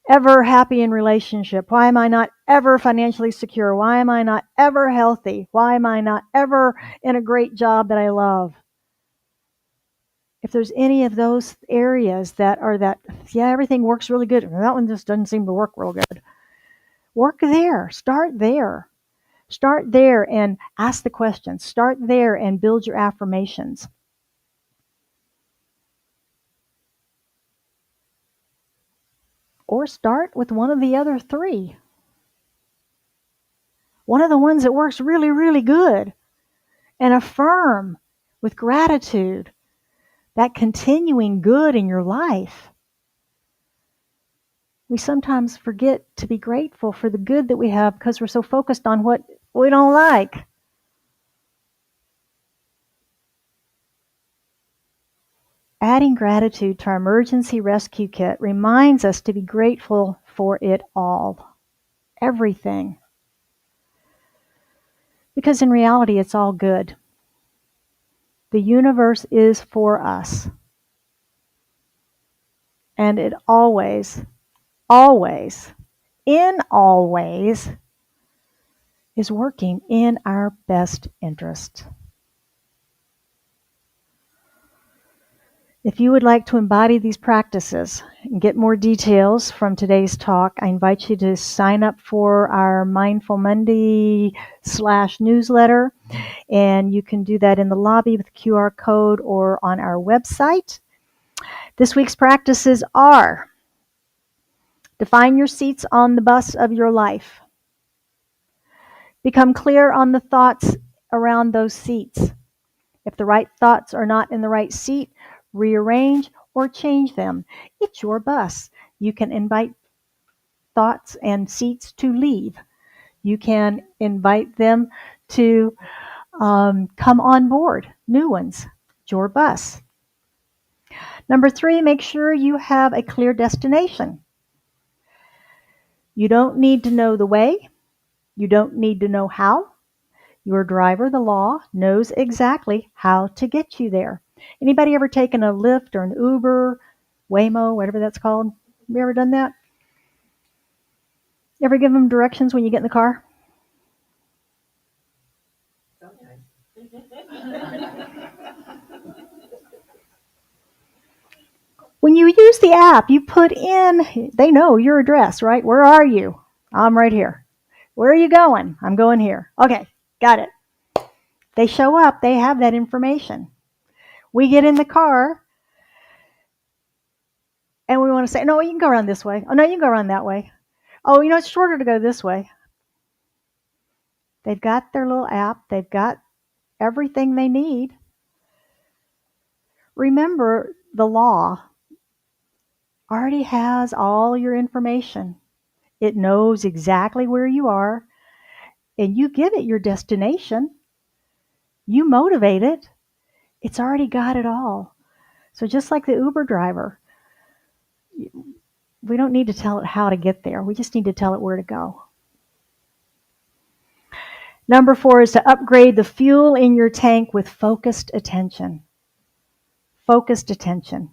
ever happy in relationship? Why am I not ever financially secure? Why am I not ever healthy? Why am I not ever in a great job that I love? If there's any of those areas that are that, yeah, everything works really good, that one just doesn't seem to work real good. Work there. Start there. Start there and ask the questions. Start there and build your affirmations. Or start with one of the other three. One of the ones that works really, really good. And affirm with gratitude that continuing good in your life. We sometimes forget to be grateful for the good that we have because we're so focused on what we don't like. Adding gratitude to our emergency rescue kit reminds us to be grateful for it all. Everything. Because in reality, it's all good. The universe is for us. And it always, in all ways, is working in our best interest. If you would like to embody these practices and get more details from today's talk, I invite you to sign up for our Mindful Monday /newsletter. And you can do that in the lobby with QR code or on our website. This week's practices are Define your seats on the bus of your life. Become clear on the thoughts around those seats. If the right thoughts are not in the right seat, rearrange or change them. It's your bus. You can invite thoughts and seats to leave. You can invite them to come on board, new ones. It's your bus. Number 3, make sure you have a clear destination. You don't need to know the way. You don't need to know how. Your driver, the law, knows exactly how to get you there. Anybody ever taken a Lyft or an Uber, Waymo, whatever that's called? Have you ever done that? Ever give them directions when you get in the car? When you use the app, you put in, they know your address, right? Where are you? I'm right here. Where are you going? I'm going here. Okay, got it. They show up, they have that information. We get in the car and we want to say, no, you can go around this way. Oh, no, you can go around that way. Oh, it's shorter to go this way. They've got their little app, they've got everything they need. Remember, the law already has all your information. It knows exactly where you are, and you give it your destination. You motivate it. It's already got it all. So just like the Uber driver, we don't need to tell it how to get there. We just need to tell it where to go. Number 4 is to upgrade the fuel in your tank with focused attention. Focused attention.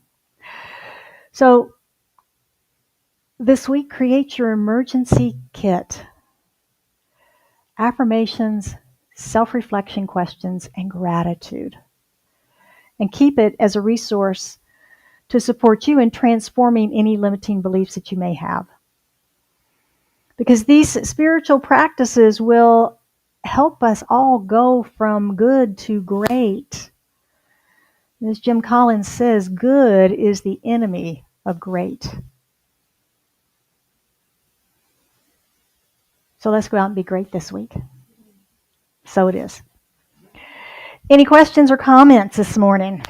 So this week, create your emergency kit. Affirmations, self-reflection questions, and gratitude. And keep it as a resource to support you in transforming any limiting beliefs that you may have. Because these spiritual practices will help us all go from good to great. As Jim Collins says, good is the enemy of great. So let's go out and be great this week. So it is. Any questions or comments this morning?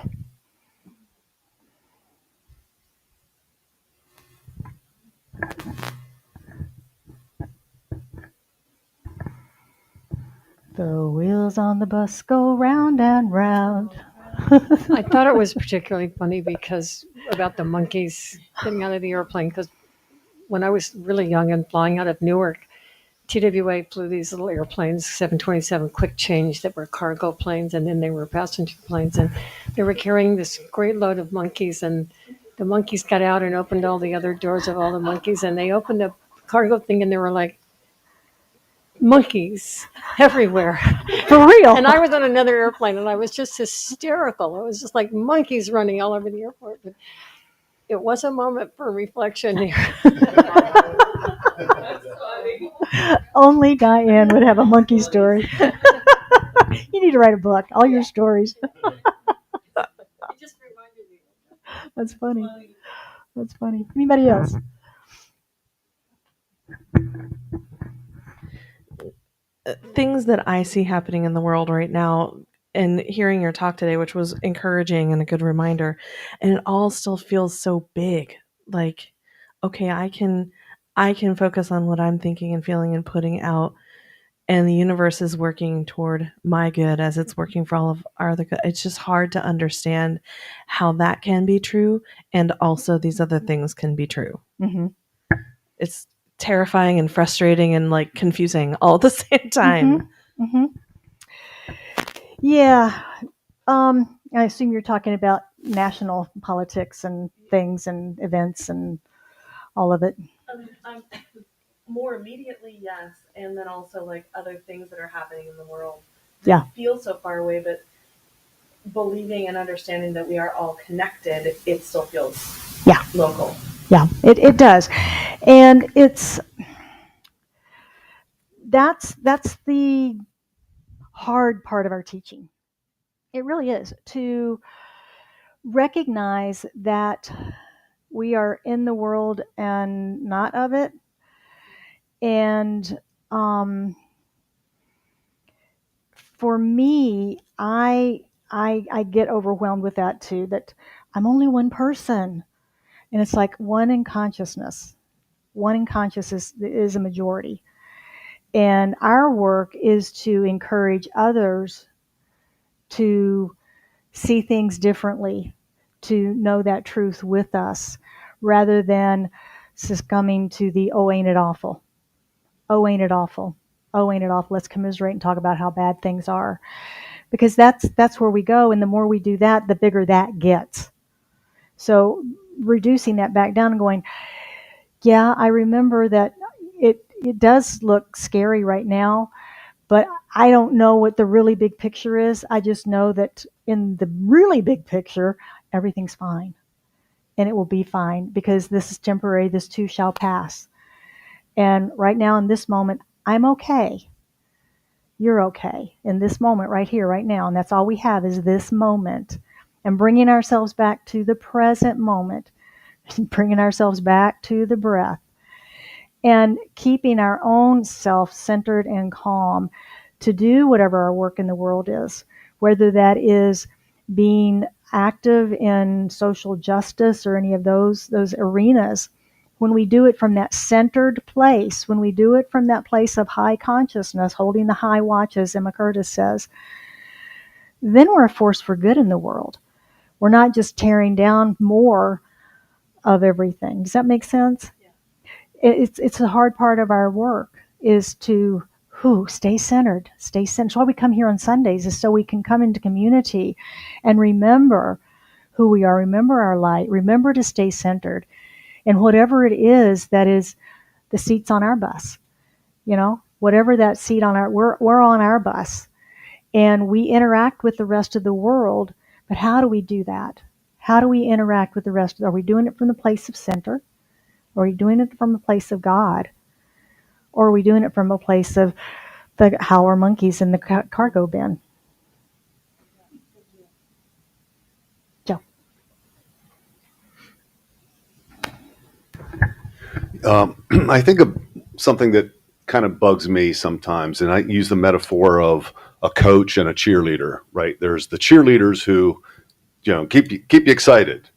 The wheels on the bus go round and round. I thought it was particularly funny because about the monkeys getting out of the airplane, because when I was really young and flying out of Newark, TWA flew these little airplanes, 727 quick change, that were cargo planes, and then they were passenger planes, and they were carrying this great load of monkeys, and the monkeys got out and opened all the other doors of all the monkeys, and they opened the cargo thing, and there were like monkeys everywhere. For real. And I was on another airplane, and I was just hysterical. It was just like monkeys running all over the airport. But it was a moment for reflection here. Only Diane would have a monkey story. You need to write a book, all your stories. It just reminded me. That's funny. That's funny. Anybody else? Things that I see happening in the world right now, and hearing your talk today, which was encouraging and a good reminder, and it all still feels so big. Like, okay, I can focus on what I'm thinking and feeling and putting out, and the universe is working toward my good as it's working for all of our other good. It's just hard to understand how that can be true, and also these other things can be true. Mm-hmm. It's terrifying and frustrating and like confusing all at the same time. Mm-hmm. Mm-hmm. Yeah. I assume you're talking about national politics and things and events and all of it. More immediately, yes, and then also like other things that are happening in the world. Yeah. Feel so far away, but believing and understanding that we are all connected, it still feels local. Yeah, it does. And that's the hard part of our teaching. It really is, to recognize that We are in the world and not of it. And for me, I get overwhelmed with that too, that I'm only one person. And it's like one in consciousness. One in consciousness is a majority. And our work is to encourage others to see things differently, to know that truth with us, rather than succumbing to the, oh, ain't it awful? Oh, ain't it awful? Oh, ain't it awful? Let's commiserate and talk about how bad things are. Because that's where we go. And the more we do that, the bigger that gets. So reducing that back down and going, yeah, I remember that it does look scary right now, but I don't know what the really big picture is. I just know that in the really big picture, everything's fine. And it will be fine because this is temporary. This too shall pass. And right now in this moment, I'm okay. You're okay in this moment right here, right now. And that's all we have is this moment. And bringing ourselves back to the present moment, bringing ourselves back to the breath, and keeping our own self centered and calm to do whatever our work in the world is, whether that is being active in social justice or any of those arenas. When we do it from that centered place, when we do it from that place of high consciousness, holding the high watch, as Emma Curtis says, then we're a force for good in the world. We're not just tearing down more of everything. Does that make sense? It's the hard part of our work is to stay centered, stay centered. That's why we come here on Sundays, is so we can come into community and remember who we are, remember our light, remember to stay centered. And whatever it is that is the seats on our bus, whatever that seat on we're on our bus and we interact with the rest of the world. But how do we do that? How do we interact with the rest? Are we doing it from the place of center? Are we doing it from a place of God? Or are we doing it from a place of the howler monkeys in the cargo bin? Joe. I think of something that kind of bugs me sometimes, and I use the metaphor of a coach and a cheerleader, right? There's the cheerleaders who, keep you excited,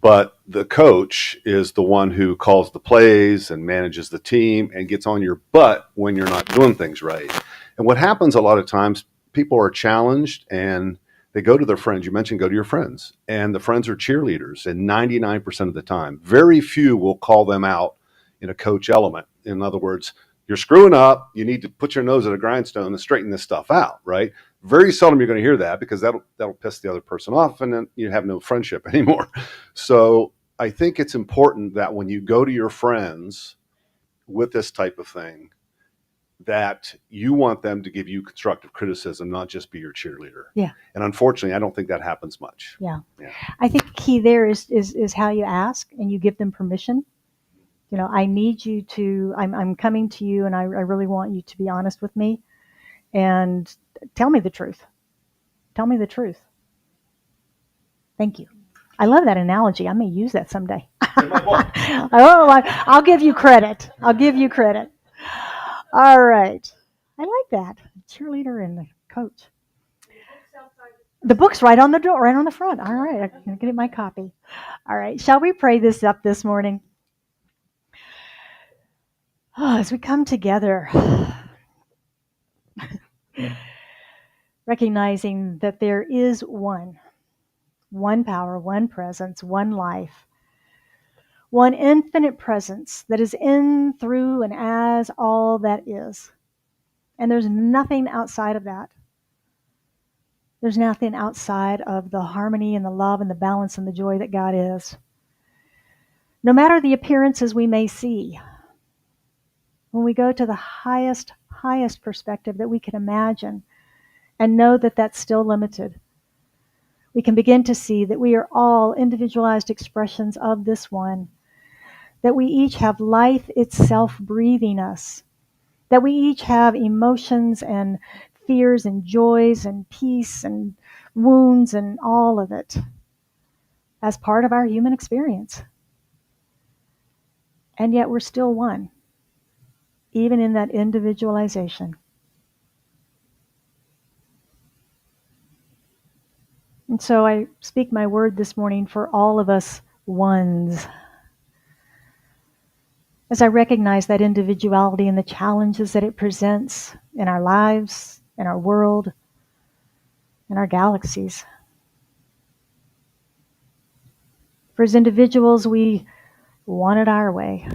but the coach is the one who calls the plays and manages the team and gets on your butt when you're not doing things right. And what happens a lot of times, people are challenged and they go to their friends. You mentioned go to your friends, and the friends are cheerleaders. And 99% of the time, very few will call them out in a coach element. In other words, you're screwing up. You need to put your nose at a grindstone and straighten this stuff out, right? Very seldom you're going to hear that because that'll piss the other person off, and then you have no friendship anymore. So I think it's important that when you go to your friends with this type of thing, that you want them to give you constructive criticism, not just be your cheerleader. Yeah. And unfortunately, I don't think that happens much. Yeah. I think the key there is how you ask and you give them permission. I need you to, I'm coming to you and I really want you to be honest with me and tell me the truth. Tell me the truth. Thank you. I love that analogy. I may use that someday. I'll give you credit. I'll give you credit. All right. I like that. Cheerleader and the coach. The book's right on the door, right on the front. All right. I'm going to get my copy. All right. Shall we pray this up this morning? As we come together, recognizing that there is one power, one presence, one life, one infinite presence that is in, through, and as all that is. And there's nothing outside of that. There's nothing outside of the harmony and the love and the balance and the joy that God is. No matter the appearances we may see, when we go to the highest perspective that we can imagine and know that that's still limited, we can begin to see that we are all individualized expressions of this one, that we each have life itself breathing us, that we each have emotions and fears and joys and peace and wounds and all of it as part of our human experience. And yet we're still one, even in that individualization. And so I speak my word this morning for all of us ones, as I recognize that individuality and the challenges that it presents in our lives, in our world, in our galaxies. For as individuals, we want it our way.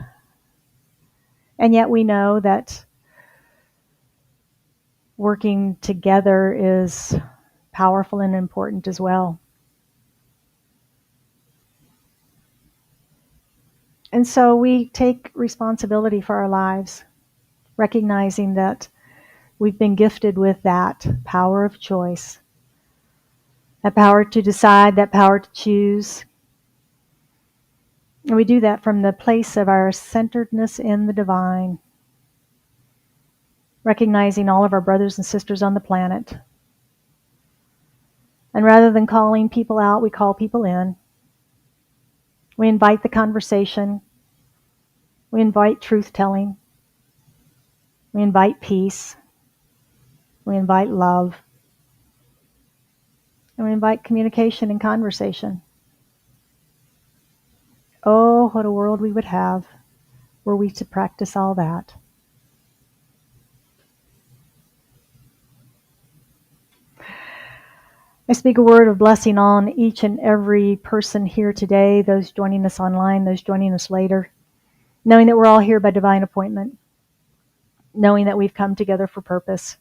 And yet we know that working together is powerful and important as well. And so we take responsibility for our lives, recognizing that we've been gifted with that power of choice, that power to decide, that power to choose. And we do that from the place of our centeredness in the divine, recognizing all of our brothers and sisters on the planet. And rather than calling people out, we call people in. We invite the conversation. We invite truth-telling. We invite peace. We invite love. And we invite communication and conversation. Oh, what a world we would have were we to practice all that. I speak a word of blessing on each and every person here today, those joining us online, those joining us later, knowing that we're all here by divine appointment, knowing that we've come together for purpose.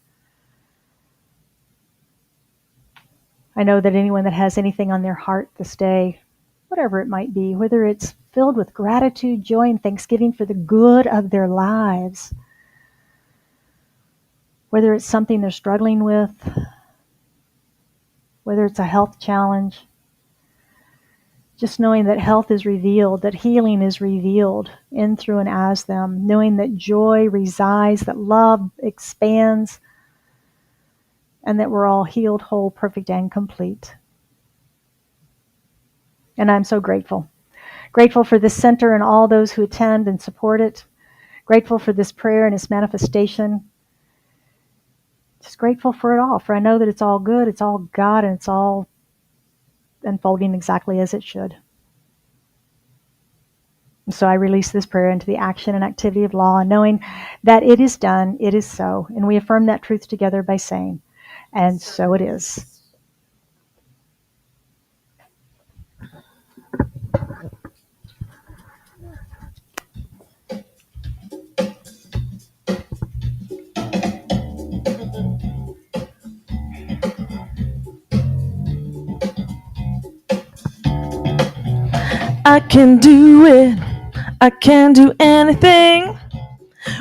I know that anyone that has anything on their heart this day, whatever it might be, whether it's filled with gratitude, joy, and thanksgiving for the good of their lives, whether it's something they're struggling with, whether it's a health challenge, just knowing that health is revealed, that healing is revealed in, through, and as them, knowing that joy resides, that love expands, and that we're all healed, whole, perfect, and complete. And I'm so grateful. Grateful for this center and all those who attend and support it. Grateful for this prayer and its manifestation. Just grateful for it all, for I know that it's all good, it's all God, and it's all unfolding exactly as it should. And so I release this prayer into the action and activity of law, knowing that it is done, it is so. And we affirm that truth together by saying, and so it is. I can do it. I can do anything.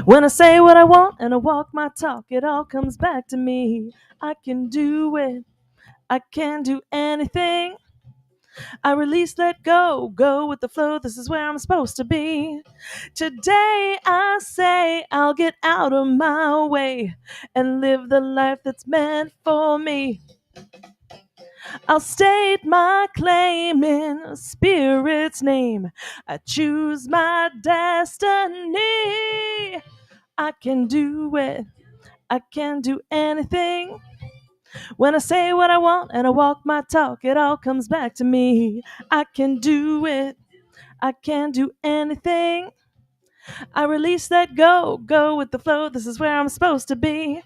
When I say what I want and I walk my talk, it all comes back to me. I can do it. I can do anything. I release, let go, go with the flow. This is where I'm supposed to be. Today I say I'll get out of my way and live the life that's meant for me. I'll state my claim in Spirit's name. I choose my destiny. I can do it. I can do anything. When I say what I want and I walk my talk, it all comes back to me. I can do it. I can do anything. I release, that go, go with the flow. This is where I'm supposed to be.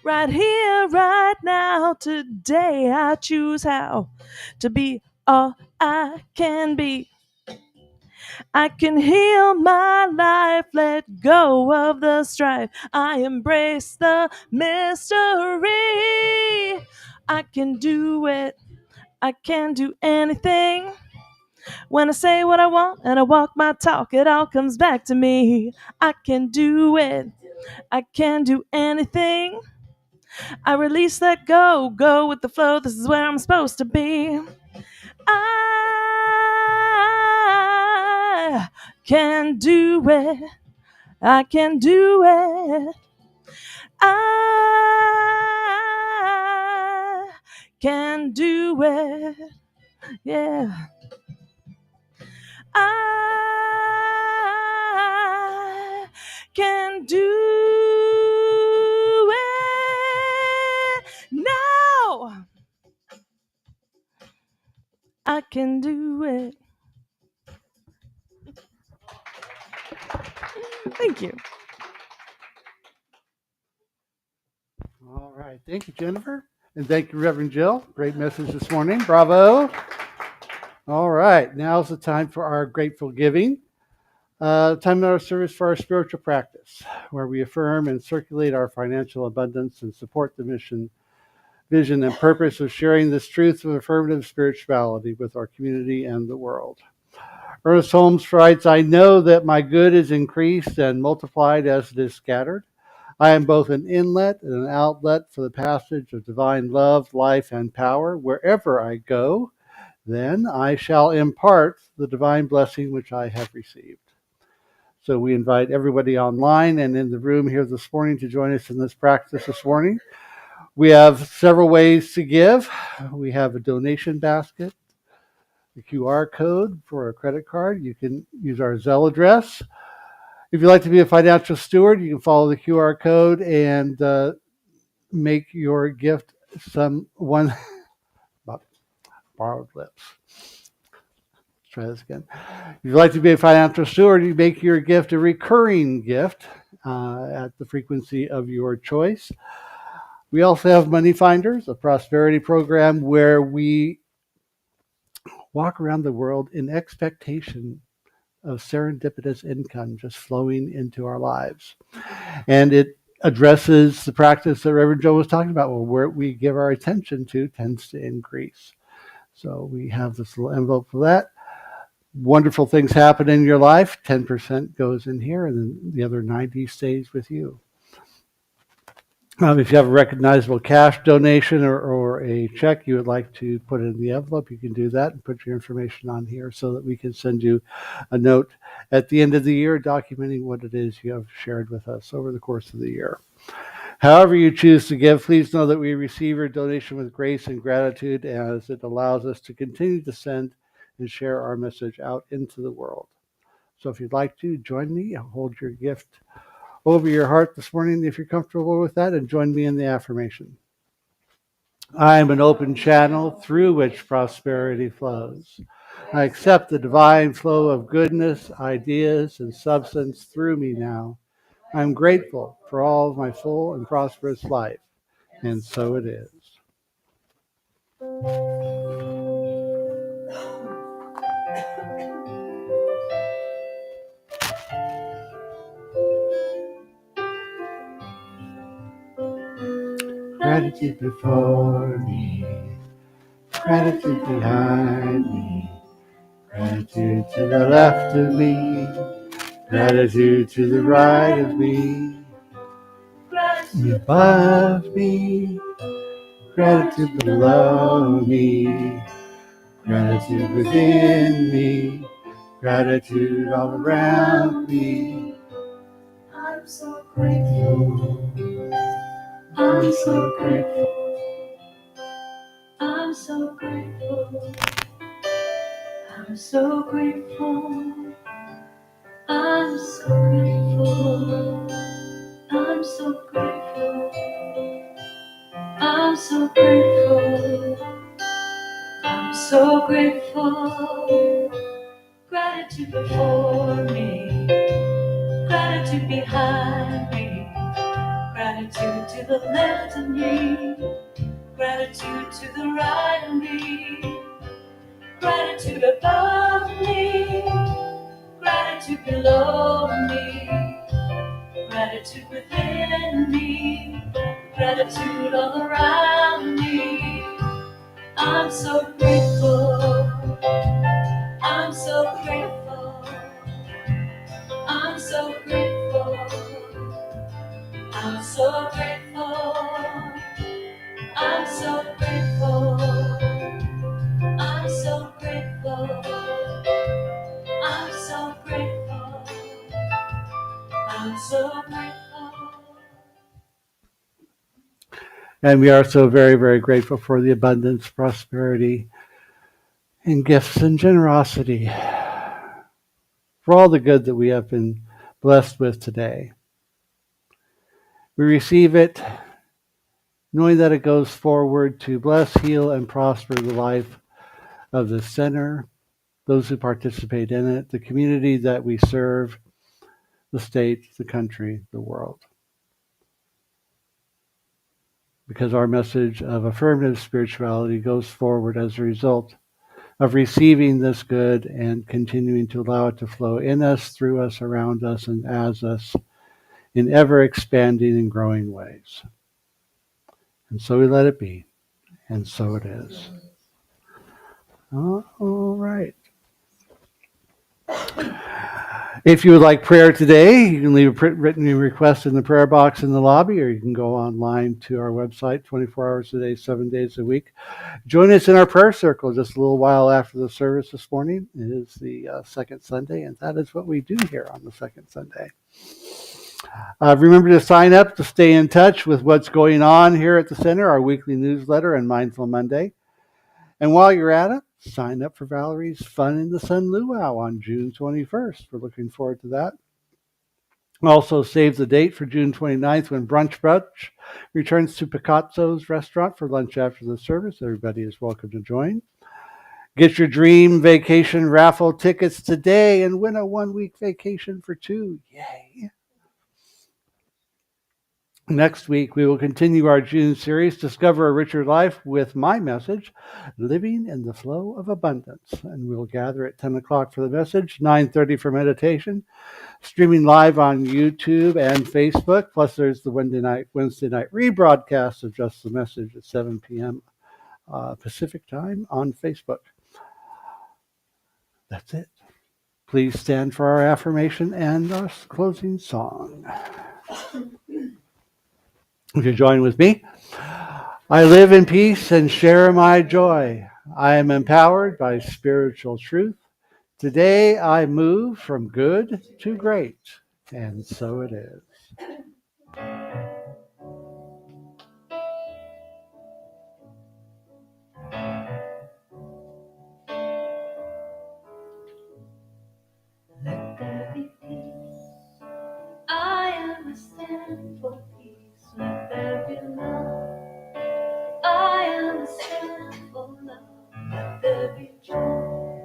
Right here, right now, today I choose how to be all I can be. I can heal my life, let go of the strife. I embrace the mystery. I can do it. I can do anything. When I say what I want and I walk my talk, it all comes back to me. I can do it. I can do anything. I release, that go, go with the flow. This is where I'm supposed to be. I can do it. I can do it. I can do it. Yeah. do it now. I can do it. Thank you. All right. Thank you, Jennifer. And thank you, Reverend Jill. Great message this morning. Bravo. All right. Now's the time for our grateful giving. Time in our service for our spiritual practice, where we affirm and circulate our financial abundance and support the mission, vision, and purpose of sharing this truth of affirmative spirituality with our community and the world. Ernest Holmes writes, I know that my good is increased and multiplied as it is scattered. I am both an inlet and an outlet for the passage of divine love, life, and power. Wherever I go, then I shall impart the divine blessing which I have received. So we invite everybody online and in the room here this morning to join us in this practice this morning. We have several ways to give. We have a donation basket, the QR code for a credit card. You can use our Zelle address. If you'd like to be a financial steward, you can follow the QR code and make your gift borrowed lips. Let's try this again. If you'd like to be a financial steward, you make your gift a recurring gift at the frequency of your choice. We also have Money Finders, a prosperity program where we walk around the world in expectation of serendipitous income just flowing into our lives. And it addresses the practice that Reverend Joe was talking about, where we give our attention to tends to increase. So we have this little envelope for that. Wonderful things happen in your life. 10% goes in here, and then the other 90 stays with you. If you have a recognizable cash donation or a check you would like to put in the envelope, you can do that and put your information on here so that we can send you a note at the end of the year documenting what it is you have shared with us over the course of the year. However you choose to give, please know that we receive your donation with grace and gratitude, as it allows us to continue to send and share our message out into the world. So if you'd like to join me, hold your gift over your heart this morning if you're comfortable with that, and join me in the affirmation. I am an open channel through which prosperity flows. I accept the divine flow of goodness, ideas, and substance through me now. I'm grateful for all of my full and prosperous life, and so it is. Gratitude before me, gratitude behind me, gratitude to the left of me, gratitude to the right of me, gratitude above me, gratitude below me, gratitude within me, gratitude all around me. I'm so grateful. I'm so grateful. I'm so grateful. I'm so grateful. I'm so grateful. I'm so grateful. I'm so grateful. I'm so grateful. Gratitude before me, gratitude behind me, gratitude to the left of me, gratitude to the right of me, gratitude above me, gratitude below me, gratitude within me, gratitude all around me. I'm so grateful. I'm so grateful. I'm so grateful. I'm so grateful. I'm so grateful. I'm so grateful. I'm so grateful. I'm so grateful. And we are so very, very grateful for the abundance, prosperity, and gifts and generosity, for all the good that we have been blessed with today. We receive it knowing that it goes forward to bless, heal, and prosper the life of the center, those who participate in it, the community that we serve, the state, the country, the world. Because our message of affirmative spirituality goes forward as a result of receiving this good and continuing to allow it to flow in us, through us, around us, and as us in ever expanding and growing ways. And so we let it be, and so it is. All right. If you would like prayer today, you can leave a written request in the prayer box in the lobby, or you can go online to our website 24 hours a day, 7 days a week. Join us in our prayer circle just a little while after the service this morning. It is the second Sunday, and that is what we do here on the second Sunday. Remember to sign up to stay in touch with what's going on here at the center, our weekly newsletter and Mindful Monday. And while you're at it, sign up for Valerie's Fun in the Sun Luau on June 21st. We're looking forward to that. Also, save the date for June 29th when Brunch returns to Picazzo's restaurant for lunch after the service. Everybody is welcome to join. Get your dream vacation raffle tickets today and win a 1-week vacation for 2. Yay! Next week, we will continue our June series, Discover a Richer Life, with my message, Living in the Flow of Abundance. And we'll gather at 10 o'clock for the message, 9:30 for meditation, streaming live on YouTube and Facebook. Plus, there's the Wednesday night rebroadcast of Just the Message at 7 p.m. Pacific time on Facebook. That's it. Please stand for our affirmation and our closing song. If you join with me, I live in peace and share my joy. I am empowered by spiritual truth. Today I move from good to great, and so it is. Let there be peace. I am a stand for peace. Let there be love. I am a stand for love. Let there be joy.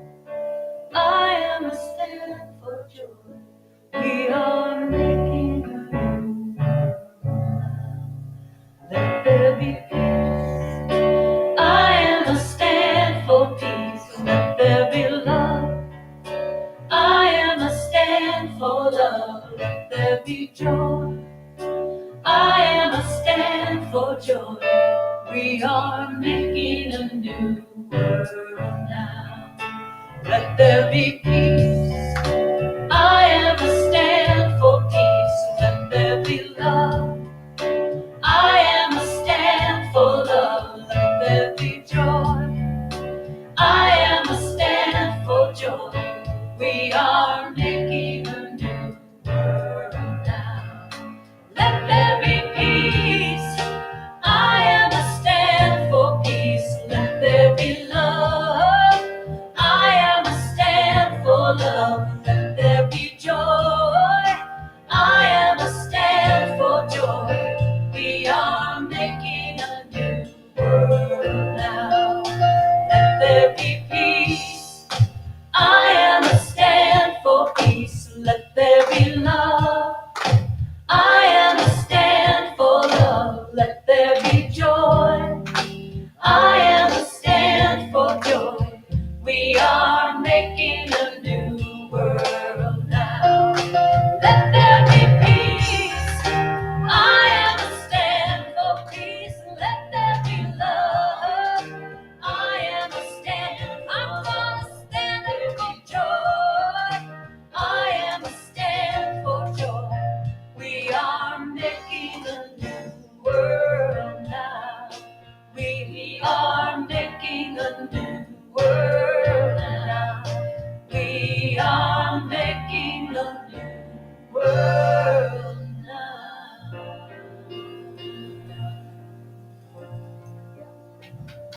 I am a stand for joy. We are making a new world. Let there be peace. I am a stand for peace. Let there be love. I am a stand for love. Let there be joy. I am a stand for joy. We are making a new world now. Let there be peace.